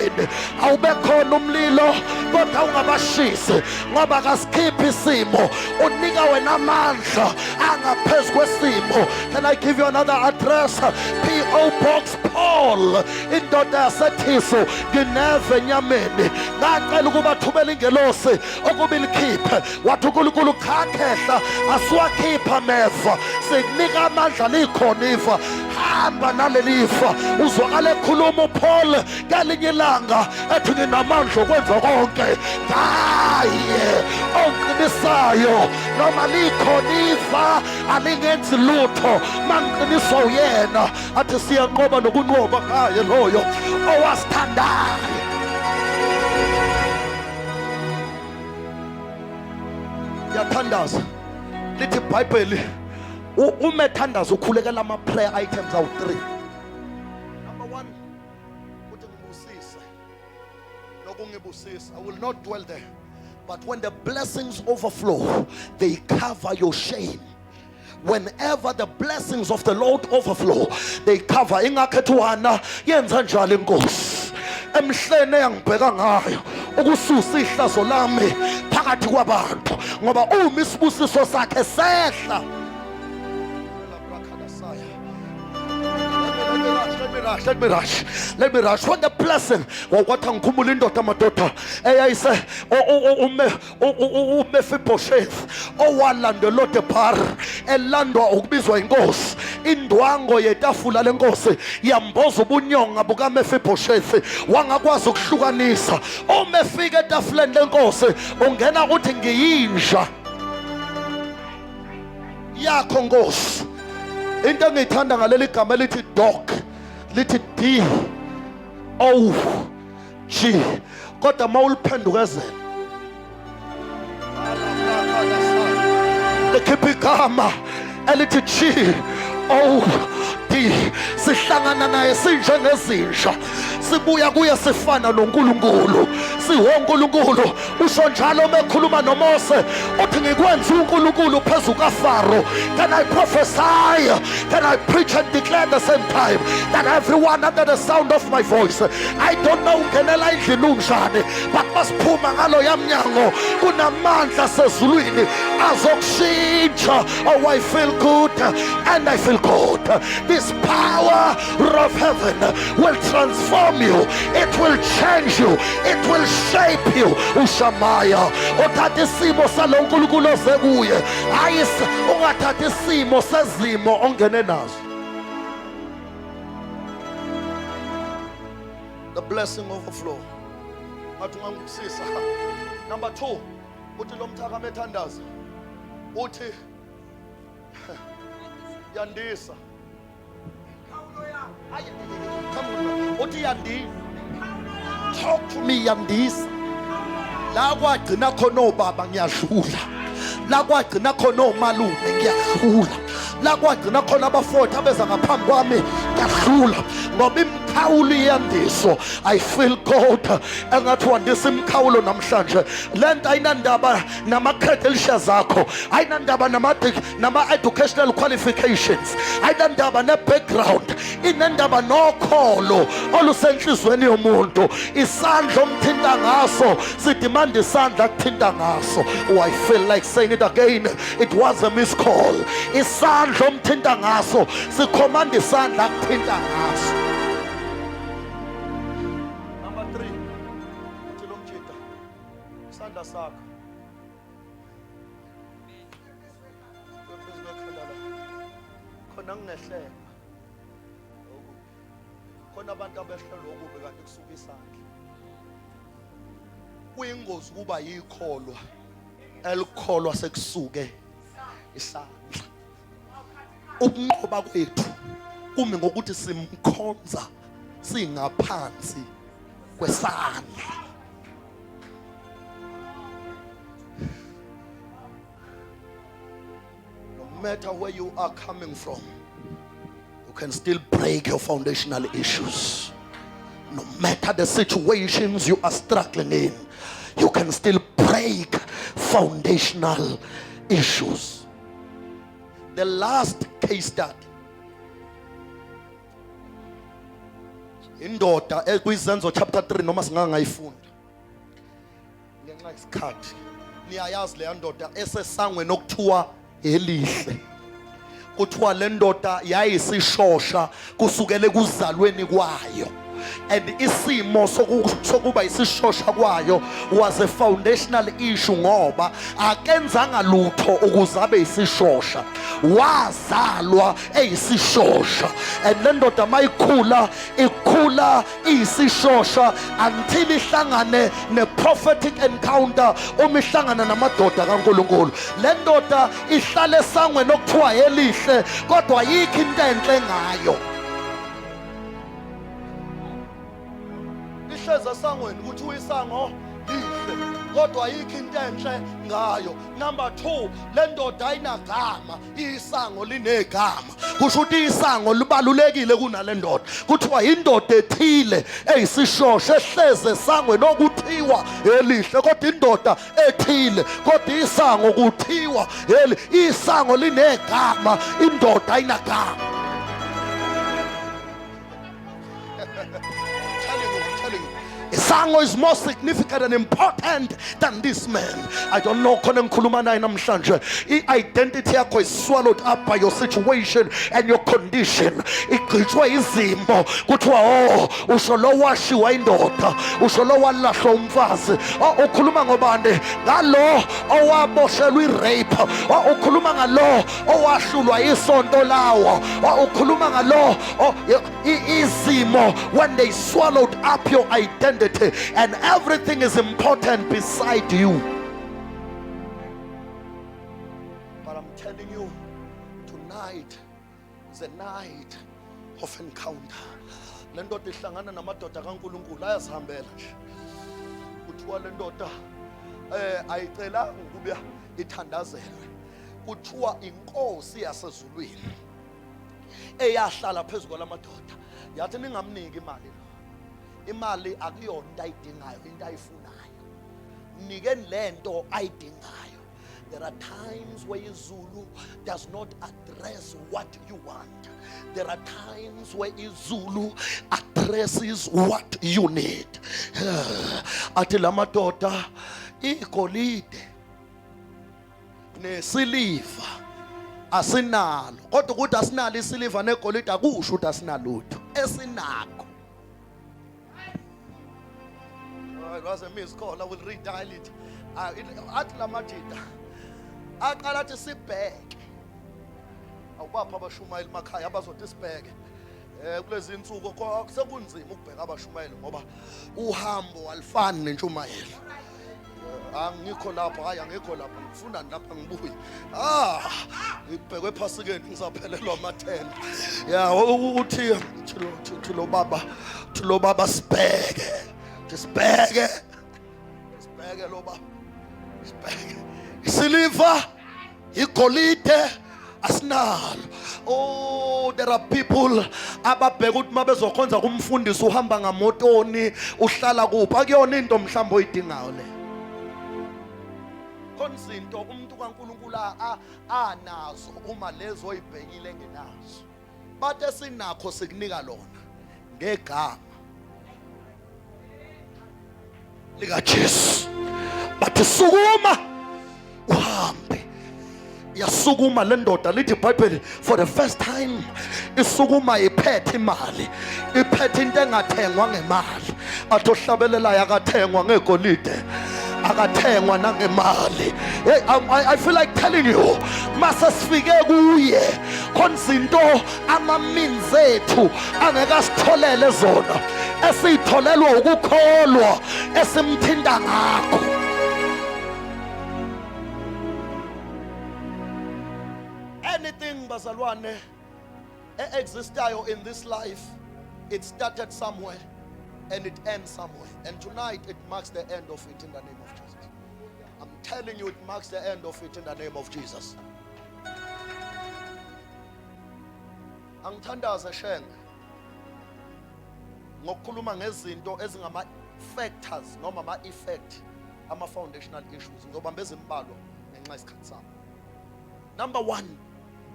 Speaker 1: Awube khona umlilo kodwa ungabashisi ngoba kasikhiphi isimo, unika wena amandla angaphezu kwesimo. Can I give you another address? P.O. Box Paul, indoda yaseThiso, ngineve enyameni. Ngacela ukuba thumela ingelosi ukuba ilikhiphe, wathi uNkulunkulu khakhehla asiwakhipha ameva, sikunika amandla likhona ifa. Hamba naleli ifa. Uzwakale ekhuluma uPaul ngelinye ilanga ethi nginamandla okwenza konke. Hayi oqinisayo noma likhona ifa alingenzi lutho mangiqiniswa uyena athi siyanqoba nokunqoba ngaye loyo owasithandayo. Yathandaza lithi iBhayibheli umethandaza ukhulekela ama prayer items awu 3. Number 1 uthi ngibusise I will not dwell there. But when the blessings overflow, they cover your shame. Whenever the blessings of the Lord overflow, they cover. Ingakhethuana yenza njalo inkosi emhlene engibheka ngayo ukususa ihlazo lami phakathi kwabantu ngoba uma isibusiso sakhe sehla. Let me rush. When the blessing, wakwathi ngikhumbula indoda amadoda eyayise uMephibosheth owalanda Lodebar elandwa ukubizwa inkosi. Indwango yetafula lenkosi yamboza ubunyonga buka Mephibosheth, wangakwazi ukuhlukanisa. Uma efika etafuleni lenkosi ungena uthi ngiyinja yakho nkosi. Into engiyithanda ngaleli gama lithi dog, lithi D-O-G, kodwa mawuliphendukazela likhipha igama elithi G-O-D. Sihlangana naye sinjengezinja, sibuya kuye sifana noNkulunkulu, siwonkulunkulu. Usho njalo mekhuluma noMose uthi ngikwenza uNkulunkulu phezu kaFaro. Can I prophesy? Can I preach and declare at the same time that everyone under the sound of my voice, I don't know ungenela endlini unjani, but masiphuma ngalo yamnyango kunamandla sezulwini azokushintsha. Oh, I feel good and I feel good. This power of heaven will transform you. It will change you. It will shape you. Ushamaya othatha isimo salo nkulunkulu ozekuye, hayi ungathatha isimo sezimo ongene nazo. The blessing overflow. Ngathi ngangusisa. Number 2, uthi lo mthaka methandaza uthi yandisa. Come on, uthi yandisa. Talk to me, yandisa. La kwagcina khona obaba ngiyadlula, la kwagcina khona omalume ngiyadlula, la kwagcina khona abafowethu abeza ngaphambi kwami ngiyadlula ngoba imkhawulo iyandiso. I feel God engathi wandisa imkhawulo namhlanje. Lento ayinandaba nama-credentials zakho, ayinandaba nama-educational qualifications, ayinandaba ne-background, inendaba nokholo olusenhlizweni yomuntu. Isandla omthinta ngaso sidimanda isandla akuthinta ngaso. Oh, I feel like saying it again. It was a miscall. Isandla omthinta ngaso sikhomanda isandla akuthinta ngaso. Number 3, uthi lo mjida isandla sakho khona nginehleka khona abantu abehlelwe okubi kanti kusuka isandla. Kuyingozi kuba yikholwa elikholwa sekusuke isandla. Ukunqoba kwethu kumi ngokuthi simkhonza singaphansi kwesandla. No matter where you are coming from, you can still break your foundational issues. No matter the situations you are struggling in, you can still break foundational issues. The last case study, indoda ekwizenzo chapter 3 noma singangayifunda ngenxa isikhathi. Niyayazi le ndoda esesangweni okuthiwa elihle. Kuthiwa le ndoda yayisishosha kusukele kuzalweni kwayo. And isimo sokuba isishosha kwayo was a foundational issue ngoba akenzanga lutho ukuze abe isishosha. Wazalwa eyisishosha, and le ndoda mayikhula ikhula iyisishosha until ihlangane ne-prophetic encounter. Uma ihlangana namadoda kaNkulunkulu, le ndoda ihlala esangweni okuthiwa elihle kodwa yikho into enhle ngayo. Ihleza esangweni ukuthi uyisango lihle kodwa ayikho into enhle ngayo. Number 2, le ndoda ayinagama, isango linegama. Kusho ukuthi isango libalulekile kunale ndoda. Kuthiwa indoda ethile eyisishosho ehleze esangweni okuthiwa elihle, kodwa indoda ethile kodwa isango kuthiwa isango linegama, indoda ayinagama. telling you. Isango is more significant and important than this man. I don't know khona ngikhuluma naye namhlanje. I-identity yakho is swallowed up by your situation and your condition. Igqitshwe izimo kuthiwa usho lo washiwa indoda, usho lo walahlwa umfazi. Ukhuluma ngobani? Ngalo owaboshelwa irape. Ukhuluma ngalo owahlulwa isonto lawo. Ukhuluma ngalo izimo when they swallowed up your identity. And everything is important beside you. But I'm telling you, tonight is a night of encounter. Le ndoda ihlangana namadoda kaNkulunkulu ayazihambela nje. Kuthiwa le ndoda ayicelanga ukuba ithandazelwe. Kuthiwa inkosi yasezulwini eyahlala phezulu kwalamadoda yathi ningamniki imali. Imali akuyona into ayidingayo, into ayifunayo. Nikeni lento ayidingayo. There are times where iZulu does not address what you want. There are times where iZulu addresses what you need. Athi lamadoda igolide nesiliva asinalo, kodwa ukuthi asinalo isiliva negolide akusho ukuthi asinalutho esinakho. It was a missed call. I will redial it. Athi lamadida aqala athi sibheke awubapha abashumayeli emakhaya abazothi sibheke kulezi insuku sekunzima ukubheka abashumayeli ngoba uhambo alifani nentshumayelo. Angikho lapha, hayi angikho lapha, ngifuna lapha ngibuye. Ngibhekwe ephasikeni ngisaphelelwa amathenda. Ya uthi lo baba sibheke. Sibheke lo baba. Sibheke. Isiliva, igolide asinalo. Oh, there are people ababheka ukuthi mabezokhonza kumfundisi uhamba ngamotoni, uhlala kuphi, akuyona into mhlawumbe oyidingayo le. Konzinto umuntu kaNkulunkulu anazo uma lezo oyibhekile ngenazo. Bathe sinakho sikunika lona ngegama lika Jesu. Bathi sukuma uhambe. Yasukuma le ndoda lithi iBhayibheli for the first time isukuma iphethe imali, iphethe into engathengwa ngemali. Athi ohlabelelayo akathengwa ngegolide, akathengwa nangemali. I feel like telling you, mase sifike kuye konzinto amaminzi ethu angeka sitholele zona, esitholelwa ukukholwa esimthinta ngakho. Anything bazalwane existayo in this life, it started somewhere and it ends somewhere. And tonight it marks the end of it in the name of Jesus. I'm telling you, it marks the end of it in the name of Jesus. Angithandaza shenge ngokukhuluma ngezinto ezingama factors noma ama effect ama foundational issues ngizobamba ezimbalwa ngenxa yesikhathi sami. Number 1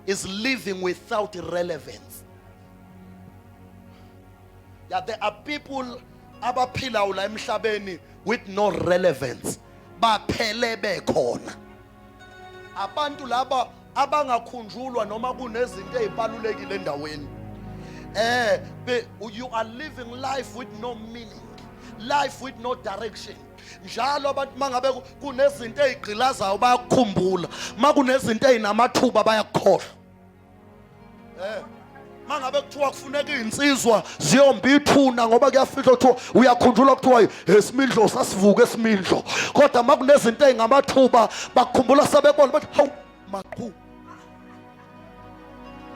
Speaker 1: is living without relevance. Yeah, there are people abaphila la emhlabeni with no relevance. Baphele bekhona. Abantu laba abangakhunjulwa noma kunezinto ezibalulekile endaweni. You are living life with no meaning, life with no direction. Njalo abantu mangabe kunezinto ezigqilazayo bayakukhumbula, makunezinto ezinamathuba bayakukhohlwa. Mangabe kuthiwa kufuneka insizwa ziyomba ithuna ngoba kuyafihla kuthiwa uyakhunjula kuthiwa esimindlo sasivuka esimindlo, kodwa makunezinto ezingamathuba bakukhumbula sebebona bathi hawu maqhu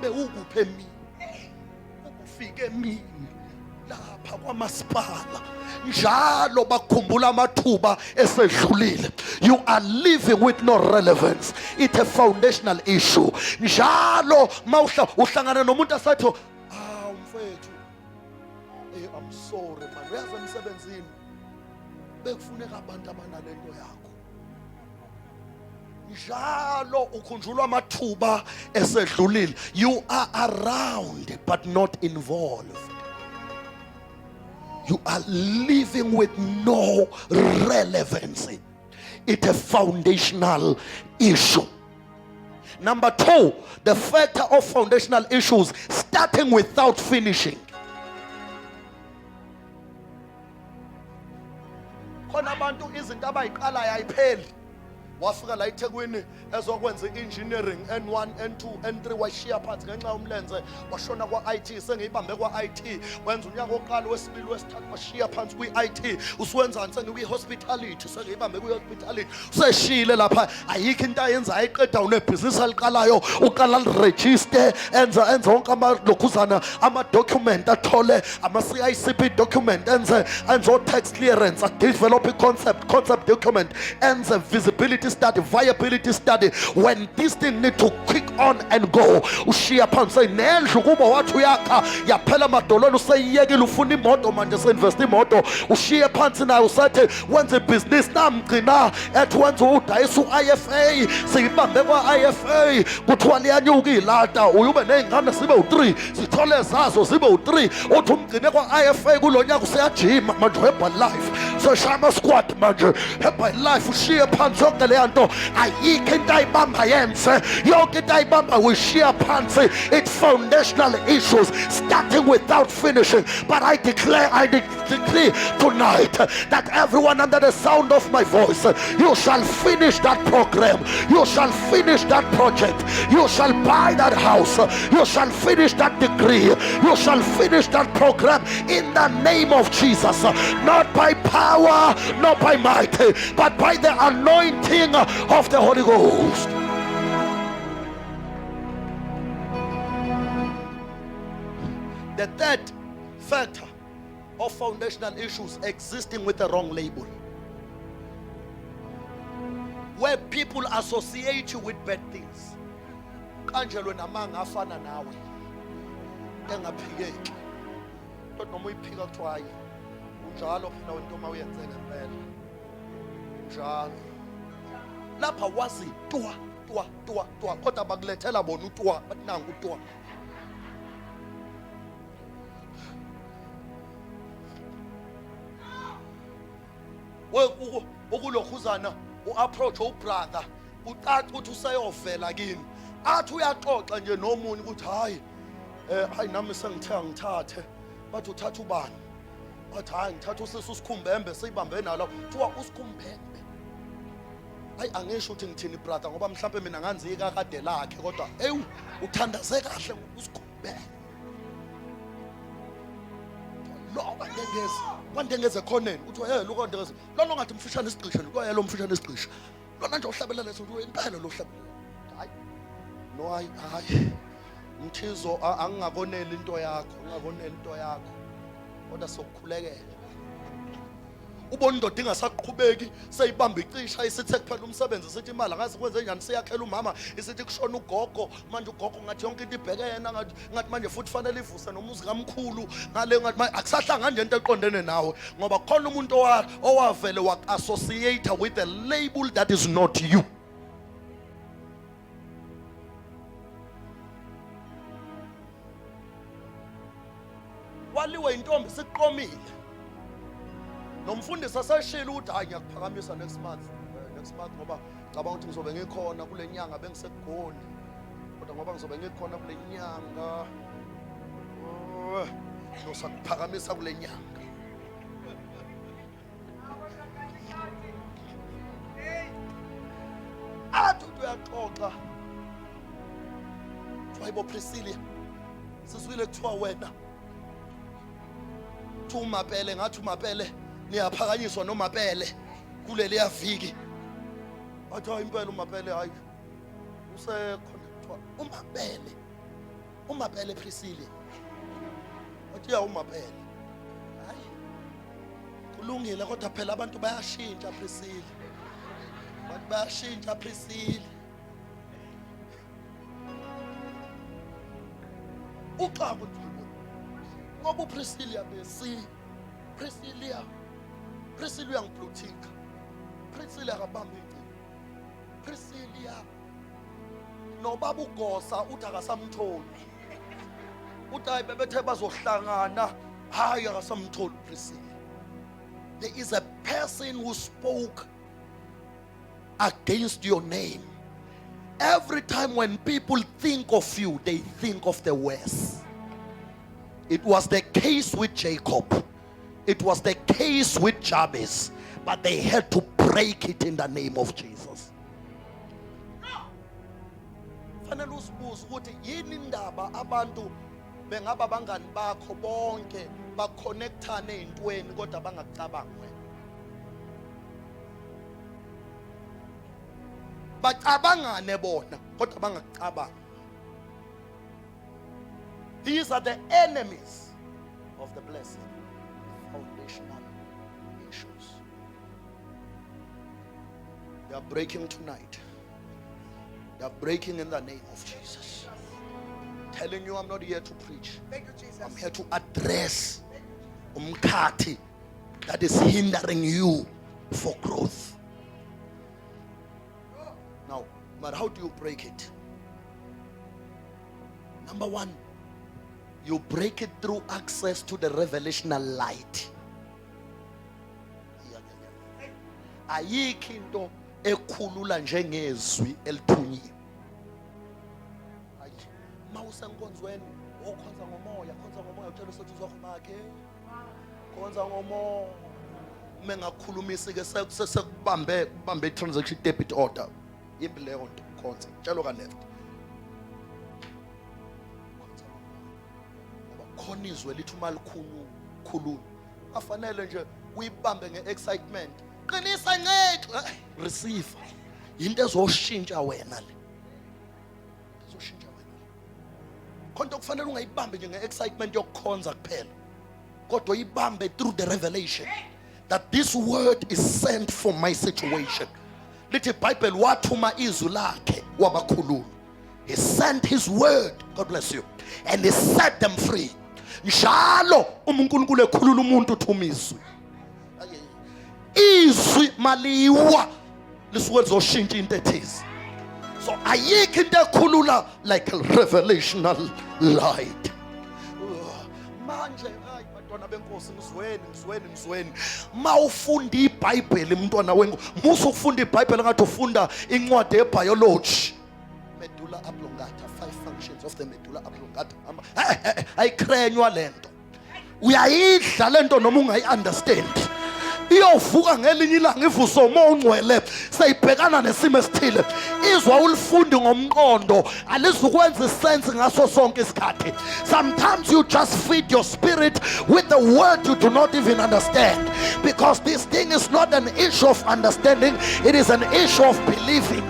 Speaker 1: bewukuphe mina ukufike mina lapha kwamasipala njalo bakhumbula amathuba esedlulile. You are living with no relevance. It's a foundational issue. Njalo uhlangana nomuntu asathi mfethu I'm sorry man, uyazi emsebenzini bekufuneka abantu abanalento yakho. Njalo ukhunjulwa amathuba esedlulile. You are around but not involved. You are living with no relevancy. It's a foundational issue. Number 2, the factor of foundational issues, starting without finishing. Khona abantu izinto abayiqalayo ayipheli. Wafika la eThekwini ezokwenza engineering N1 N2 N3 washiya phansi ngenxa yomlenze washona kwa-IT sengiyibambe kwa-IT wenza unyaka oqala wesibili wesithathu washiya phansi kwi-IT uswenzani sengikwi-hospitality sengiyibambe kwi-hospitality useshile lapha ayikho into ayenza ayiqeda unebhizinisi aliqalayo uqala liregister enza wonke amalokhuzana ama-document athole ama-CICP document enze o-tax clearance adevelop concept document enze visibility study, viability study. When this thing need to quick on and go, ushiya phansi say nendlu kuba wathi uyakha yaphela amadololo useyiyekile ufuna imoto manje seinvest imoto ushiye phansi nayo usathi wenze business namgcina ethi wenza udayisa u-IFA siyibambe kwa-IFA kuthiwa liyanyuka ilata uyube ney'ngane sibe u-3 sithole zazo zibe u-3 uthi umgcine kwa-IFA kulo nyaka useyajima manje Herbalife seshama squad manje Herbalife ushiye phansi yonke leya nto ayikho into ayibamba yenze yonke into ayibamba wishiya phansi. It's foundational issues starting without finishing. But I declare tonight that everyone under the sound of my voice, you shall finish that program, you shall finish that project, you shall buy that house, you shall finish that degree, you shall finish that program in the name of Jesus. Not by power, not by might, but by the anointing of the Holy Ghost. The third factor of foundational issues, existing with the wrong label. Where people associate you with bad things. Kanjalo namanga afana nawe engaphikeki kodwa noma uyiphika kuthiwa hayi unjalo phela wento uma uyenze ngempela njalo lapha wazi twa kodwa bakulethela bona utwa bathi nangu utwa. Ukulokhuzana u-approach ubrother ucaca ukuthi useyovela kini athi uyaxoxa nje nomunye ukuthi hayi nami sengithe ngithathe bathi uthatha ubani bathi hayi ngithatha usisi usikhumbembe siyibambe nalo kuthiwa usikhumbembe. Hayi angisho ukuthi ngithini brother ngoba mhlawumbe mina nganzika kade lakhe kodwa uthandaze kahle usikhumbembe lo kwandengeze khoneni uthi lo kwandengeze lo ngathi mfishane isigqisho lo yelo mfishane isigqisho lona nje uhlabela leso uthi impela lo hlabela hayi Mthizo angingakoneli into yakho kodwa sokukhulekela ubona indoda ingasaqhubeki seyibamba icisha isithe kuphela umsebenzi sithi imali angazi kwenze njani siyakhela umama isithi kushona ugogo manje ugogo ngathi yonke into ibheke yena ngathi manje futhi fanele ivuse nomuzi kamkhulu ngale ngathi akusahlanga nje into eqondene nawe ngoba khona umuntu owavele wak-associate with a label that is not you. Waliwe intombi siqomile nomfundisi aseshila ukuthi hayi ngiyakuphakamisa next month ngoba cabanga ukuthi ngizobe ngikhona kule nyanga bengiseGoli kodwa ngoba ngizobe ngikhona kule nyanga ngizosakuphakamisa kule nyanga. Athi uyaxoxa Twayibo Priscilla siswile kuthiwa wena umapele ngathi umapele niyaphakanyiswa nomapele kuleli yaviki athi impela umapele hayi usekhona umapele Priscilla athi ya umapele kulungile kodwa phela abantu bayashintsha Priscilla. Abantu bayashintsha Priscilla. Uxaba uthini? Ngoba uPriscilla besi Priscilla uyangibluthika. Priscilla akabamba ingcingo. Priscilla nobaba uGosa uthi akasamtholi. Uthi hayi bebethe bazohlangana, hayi akasamtholi Priscilla. There is a person who spoke against your name. Every time when people think of you, they think of the worst. It was the case with Jacob. It was the case with Jabez. But they had to break it in the name of Jesus. Fanele usibuze ukuthi yini indaba abantu bengaba bangani bakho bonke baconnectane ezintweni kodwa bangacabangi wena. Bacabangane bona kodwa bangacabangi. These are the enemies of the blessing. Foundational issues. They are breaking tonight. They are breaking in the name of Jesus. Telling you, I'm not here to preach.
Speaker 3: Thank you, Jesus.
Speaker 1: I'm here to address umkhathi that is hindering you for growth. Now, but how do you break it? Number one, you break it through access to the revelational light. Ayikho into ekhulula njengezwi elithunyiwe. Mawusenkonzweni okhonza ngomoya, utshela ukuthi uzokhumake. Khonza ngomoya. Mengakhulumisi ke sekubambe transaction debit order. Yimbi leyo nto khonza. Tshelo ka left. Khona izwe lithi uma likhuluma. Afanele nje uyibambe ngeexcitement. Qinisa ncethu. Receive. Into ezoshintsha wena le. Ezoshintsha wena. Konke kufanele ungayibambe nje ngeexcitement yokukhonza kuphela. Kodwa uyibambe through the revelation that this word is sent for my situation. Lithi iBhayibheli wathuma izwi lakhe wabakhulula. He sent his word. God bless you. And he set them free. Njalo uNkulunkulu ekhulula umuntu uthuma izwi. Izwi maliwa lisuke lizoshintsha into ethize. So ayikho into ekhulula like a revelational light. Manje hayi bantwana benkosi ngizweni. Mawufunda iBhayibheli mntwana wenkosi, musu ukufunda iBhayibheli ngathi ufunda incwadi yebiology. Medulla oblongata, 5 functions of the medulla oblongata. Ayikrenywa lento. Uyayidla lento noma ungayi-understand. Iyovuka ngelinye ilanga ivuso umoya ongcwele sayibhekana nesimo esithile. Izwa ulifundi ngomqondo alizukwenza isense ngaso sonke isikhathi. Sometimes you just feed your spirit with the word you do not even understand, because this thing is not an issue of understanding, it is an issue of believing.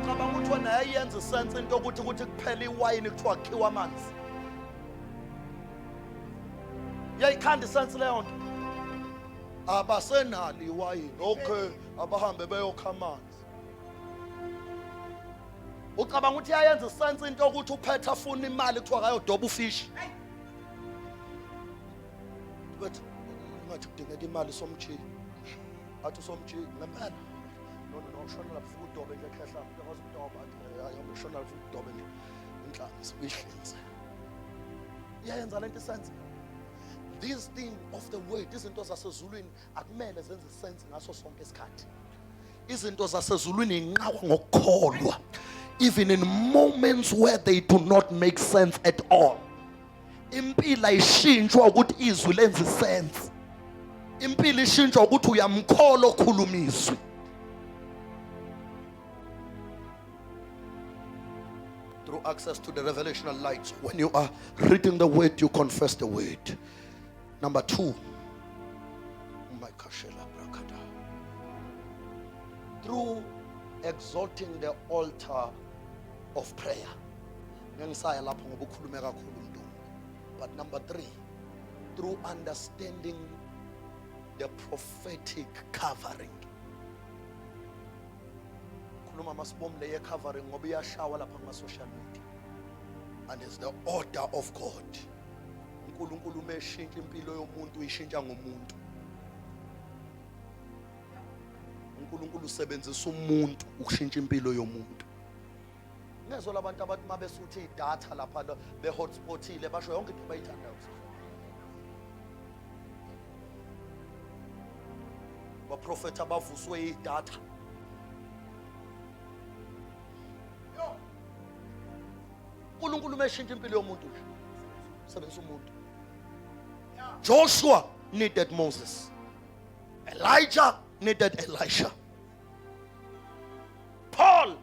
Speaker 1: Ucabanga ukuthi wena yayenza isense into ukuthi kuphela iwayini kuthiwa khiwa amanzi. Yayikhanda isense leyo nto. Abasenali iwayini. Okay, abahambe beyokha amanzi. Ucabanga ukuthi yayenza isense into ukuthi uphethe afuna imali kuthiwa akayodoba ufishi. But ngathi kudingeka imali somjini. Athi usomjini ngempela. No, shona lapha udobe nje ekhehla, uyakwazi ukudoba. Ayi, shona lapha udobe nje inhlanzi uyihlinze. Yayenza lento isense. This thing of the word, izinto zasezulwini akumele zenze sense ngaso sonke isikhathi. Izinto zasezulwini inqawa ngokukholwa, even in moments where they do not make sense at all. Impilo ayishintshwa ukuthi izwi lenze sense. Impilo ishintshwa ukuthi uyamkholwa okhuluma izwi. Through access to the revelational light, when you are reading the word, you confess the word. Number 2, through exalting the altar of prayer. But number 3, through understanding the prophetic covering. Khuluma masibomle ye covering ngoba iyashawa lapha kuma social media. And it's the order of God. uNkulunkulu meshintsha impilo yomuntu uyishintsha ngomuntu. uNkulunkulu usebenzisa umuntu ukushintsha impilo yomuntu. Ngezwe labantu abathi mabesuthi idatha lapha be hotspotile basho yonke into bayithandayo. Baprofeta bavuswe idatha. uNkulunkulu meshintsha impilo yomuntu nje. Sebenzisa umuntu. Joshua needed Moses. Elijah needed Elisha. Paul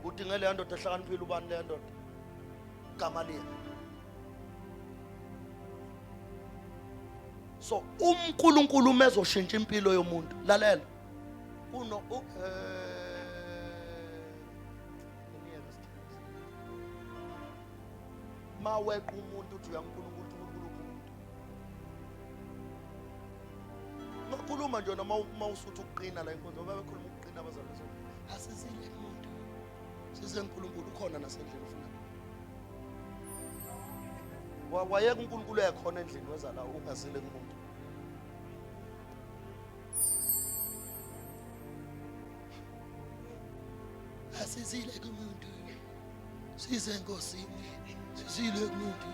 Speaker 1: udinga le ndoda ehlakaniphile ubani le ndoda? Gamaliel. So uNkulunkulu mezoshintsha impilo yomuntu. Lalela. Kuno maweqa umuntu uthi uyaNkulunkulu umuntu. Ngokhuluma nje noma usuthi ukuqina la inkonzo babekhuluma ukuqina abazalwane. Asizile umuntu. Size uNkulunkulu ukhona nasendlini ufuna. Wayeka uNkulunkulu ekhona endlini weza la ungazile kumuntu. Asizile kumuntu. Size enkosini. Sizile kumuntu.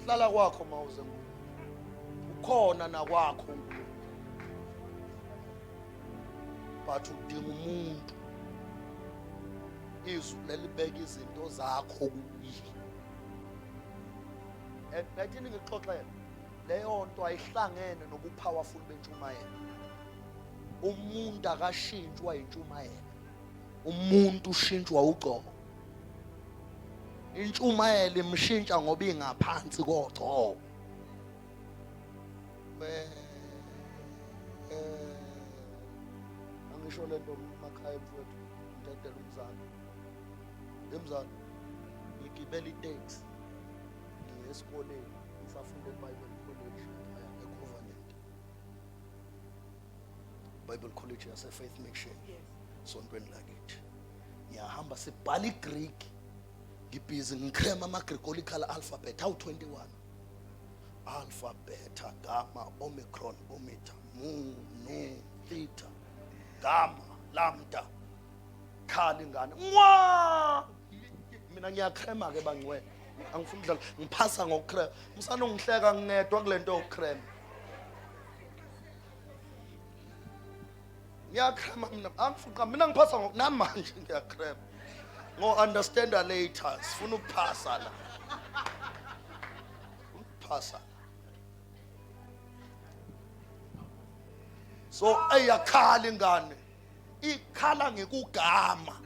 Speaker 1: Hlala kwakho mawuze ukhona na kwakho uNkulunkulu. But udinga umuntu. Izwi lelibeka izinto zakho kuyi. Ngathi ngixoxa yena. Leyo nto ayihlangene nobupowerful bentshumayelo. Umuntu akashintshwa intshumayelo. Umuntu ushintshwa ugcobo. Intshumayelo imshintsha ngoba ingaphansi kogcobo. Angisho lento makhaya mfowethu ngithathela umzana. Emzana ngigibela itaxi. Ngiye esikoleni ngisafunda eBible College eCovenant. Bible College yase Faith Mission. Sontweni lakithi. Ngiyahamba sibhala iGreek. Ngibhizi ngikrema ama-Gregorical alphabet awu 21. Alpha, beta, gamma, omicron, ometa, mu, nu, theta, gamma, lambda. Khali ngane. Mwa! Mina ngiyakrema ke bangcwele. Angifuni ukudlala. Ngiphasa ngokukrema. Msana ungihleka ngedwa kulento yokukrema. Ngiyakrema mina ngiphasa namanje ngiyakrema. Ngo understand later. Sifuna ukuphasa la. Ukuphasa. So ayakhala ingane. Ikhala ngekugama.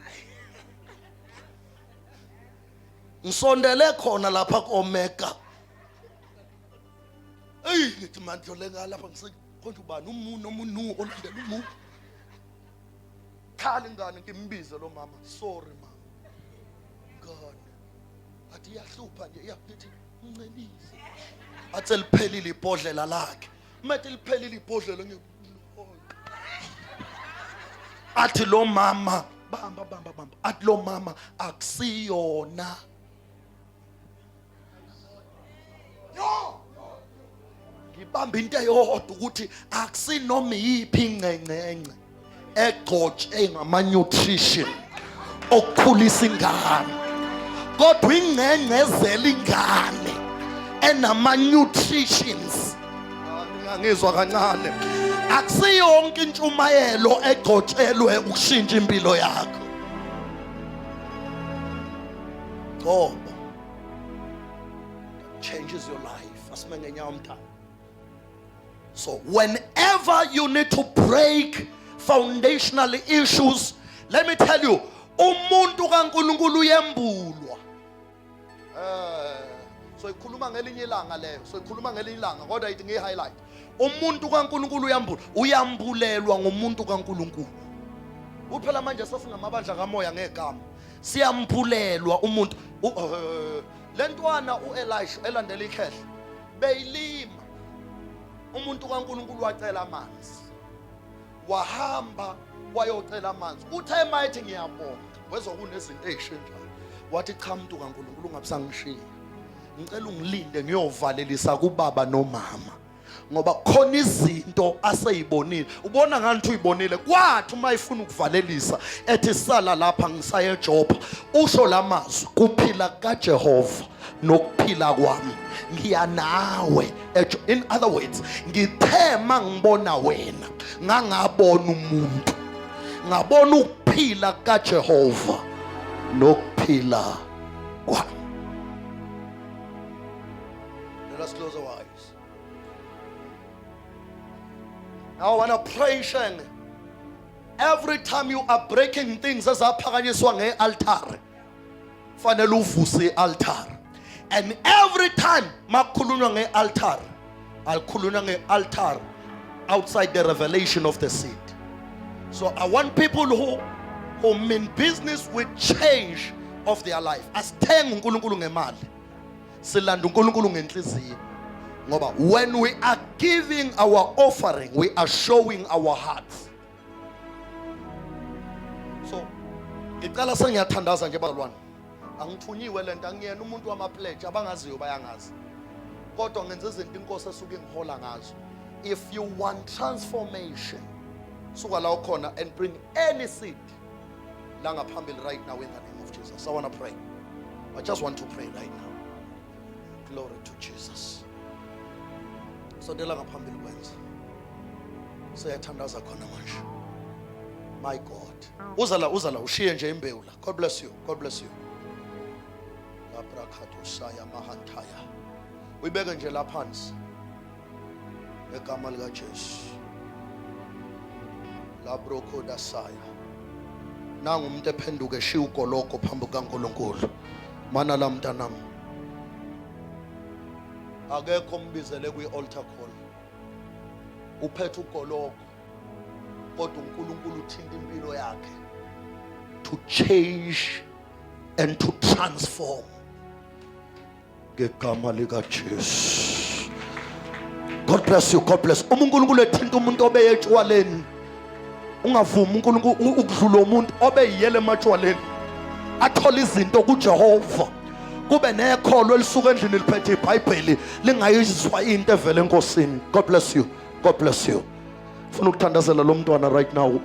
Speaker 1: Ngisondele khona lapha ku-Omega. Ngithi manje lenga lapha ngisekonje ubani umunu olandela umu. Khala ingane ngimbize lo mama. Sorry mama. God. Athi iyahlupha nje iyathi uncelise. Athi liphelile ibhodlela lakhe. Methe liphelile ibhodlela nje. Athi lo mama bamba. Athi lo mama akusiyona. No. Ngibamba into eyodwa ukuthi akusinoma yiphi ingcengcenge egcotshe ngama nutrition okukhulisa ingane. Kodwa ingcengcezela ingane enama nutritions. Ngizwa kancane. Akusiyonke intshumayelo egcotshelwe ukushintsha impilo yakho. Ngoba changes your life. So whenever you need to break foundational issues, let me tell you, umuntu kaNkulunkulu uyembulwa. So ikhuluma ngelinye ilanga leyo. So ikhuluma ngelinye ilanga kodwa ithi ngi-highlight. Umuntu kaNkulunkulu uyambulwa. Uyambulelwa ngomuntu kaNkulunkulu. Uphela manje sesingamabandla kamoya ngegama. Siyamphulelwa umuntu. Lentwana uElisha elandela ikhehle. Beyilima. Umuntu kaNkulunkulu wacela amanzi. Wahamba wayocela amanzi. Uthe mayithi ngiyabonga. Wezwa kunezinto ezishenjalo. Wathi cha muntu kaNkulunkulu ungabisangishiya. Ngicela ungilinde ngiyovalelisa kubaba nomama. Ngoba khona izinto aseyibonile. Ubona ngathi uyibonile. Kwathi uma ifuna ukuvalelisa ethi sala lapha ngisaye eJopha. Usho lamazwi kuphila kaJehova nokuphila kwami. Ngiyanawe. In other words, ngithe mangibona wena ngangabona umuntu. Ngabona ukuphila kaJehova nokuphila kwami. Let us close our eyes. Now I want to pray, Sheng. Every time you are breaking things ezaphakanyiswa ngealtar, fanele uvuse altar. And every time makhulunywa ngealtar, alkhulunywa ngealtar outside the revelation of the seed. So I want people who mean business with change of their life. Asithenga uNkulunkulu ngemali. Silanda uNkulunkulu ngenhliziyo. Ngoba when we are giving our offering, we are showing our hearts. So ngicela sengiyathandaza nje bazalwane. Angithunyiwe lento angiyena umuntu wama-pledge abangaziyo bayangazi. Kodwa ngenza izinto inkosi esuke ngihola ngazo. If you want transformation, suka la ukhona and bring any seed la ngaphambili right now in the name of Jesus. I want to pray. I just want to pray right now. Glory to Jesus. So dela ngaphambili kwenza. Siyathandaza khona manje. My God. Uza la ushiye nje imbewu la. God bless you. God bless you. Abrakhatusaya mahantaya. Uyibeke nje la phansi. Egama lika Jesu. La brokoda saya. Nangu umuntu ephenduke eshiya ugoloko phambi kaNkulunkulu. Mana la mntanami. Akekho mbizele kwi-altar call. Uphethe ugoloko. Kodwa uNkulunkulu uthinta impilo yakhe to change and to transform. Ngegama lika Jesu. God bless you. God bless. uNkulunkulu ethinta umuntu obeye etshwaleni. Ungavumi uNkulunkulu ukudlula umuntu obeyiyele ematshwaleni. Athola izinto kuJehova. Kube nekholo elisuka endlini liphethe iBhayibheli lingayizwa into evela enkosini. God bless you. God bless you. Ufuna ukuthandazela lo mntwana right now.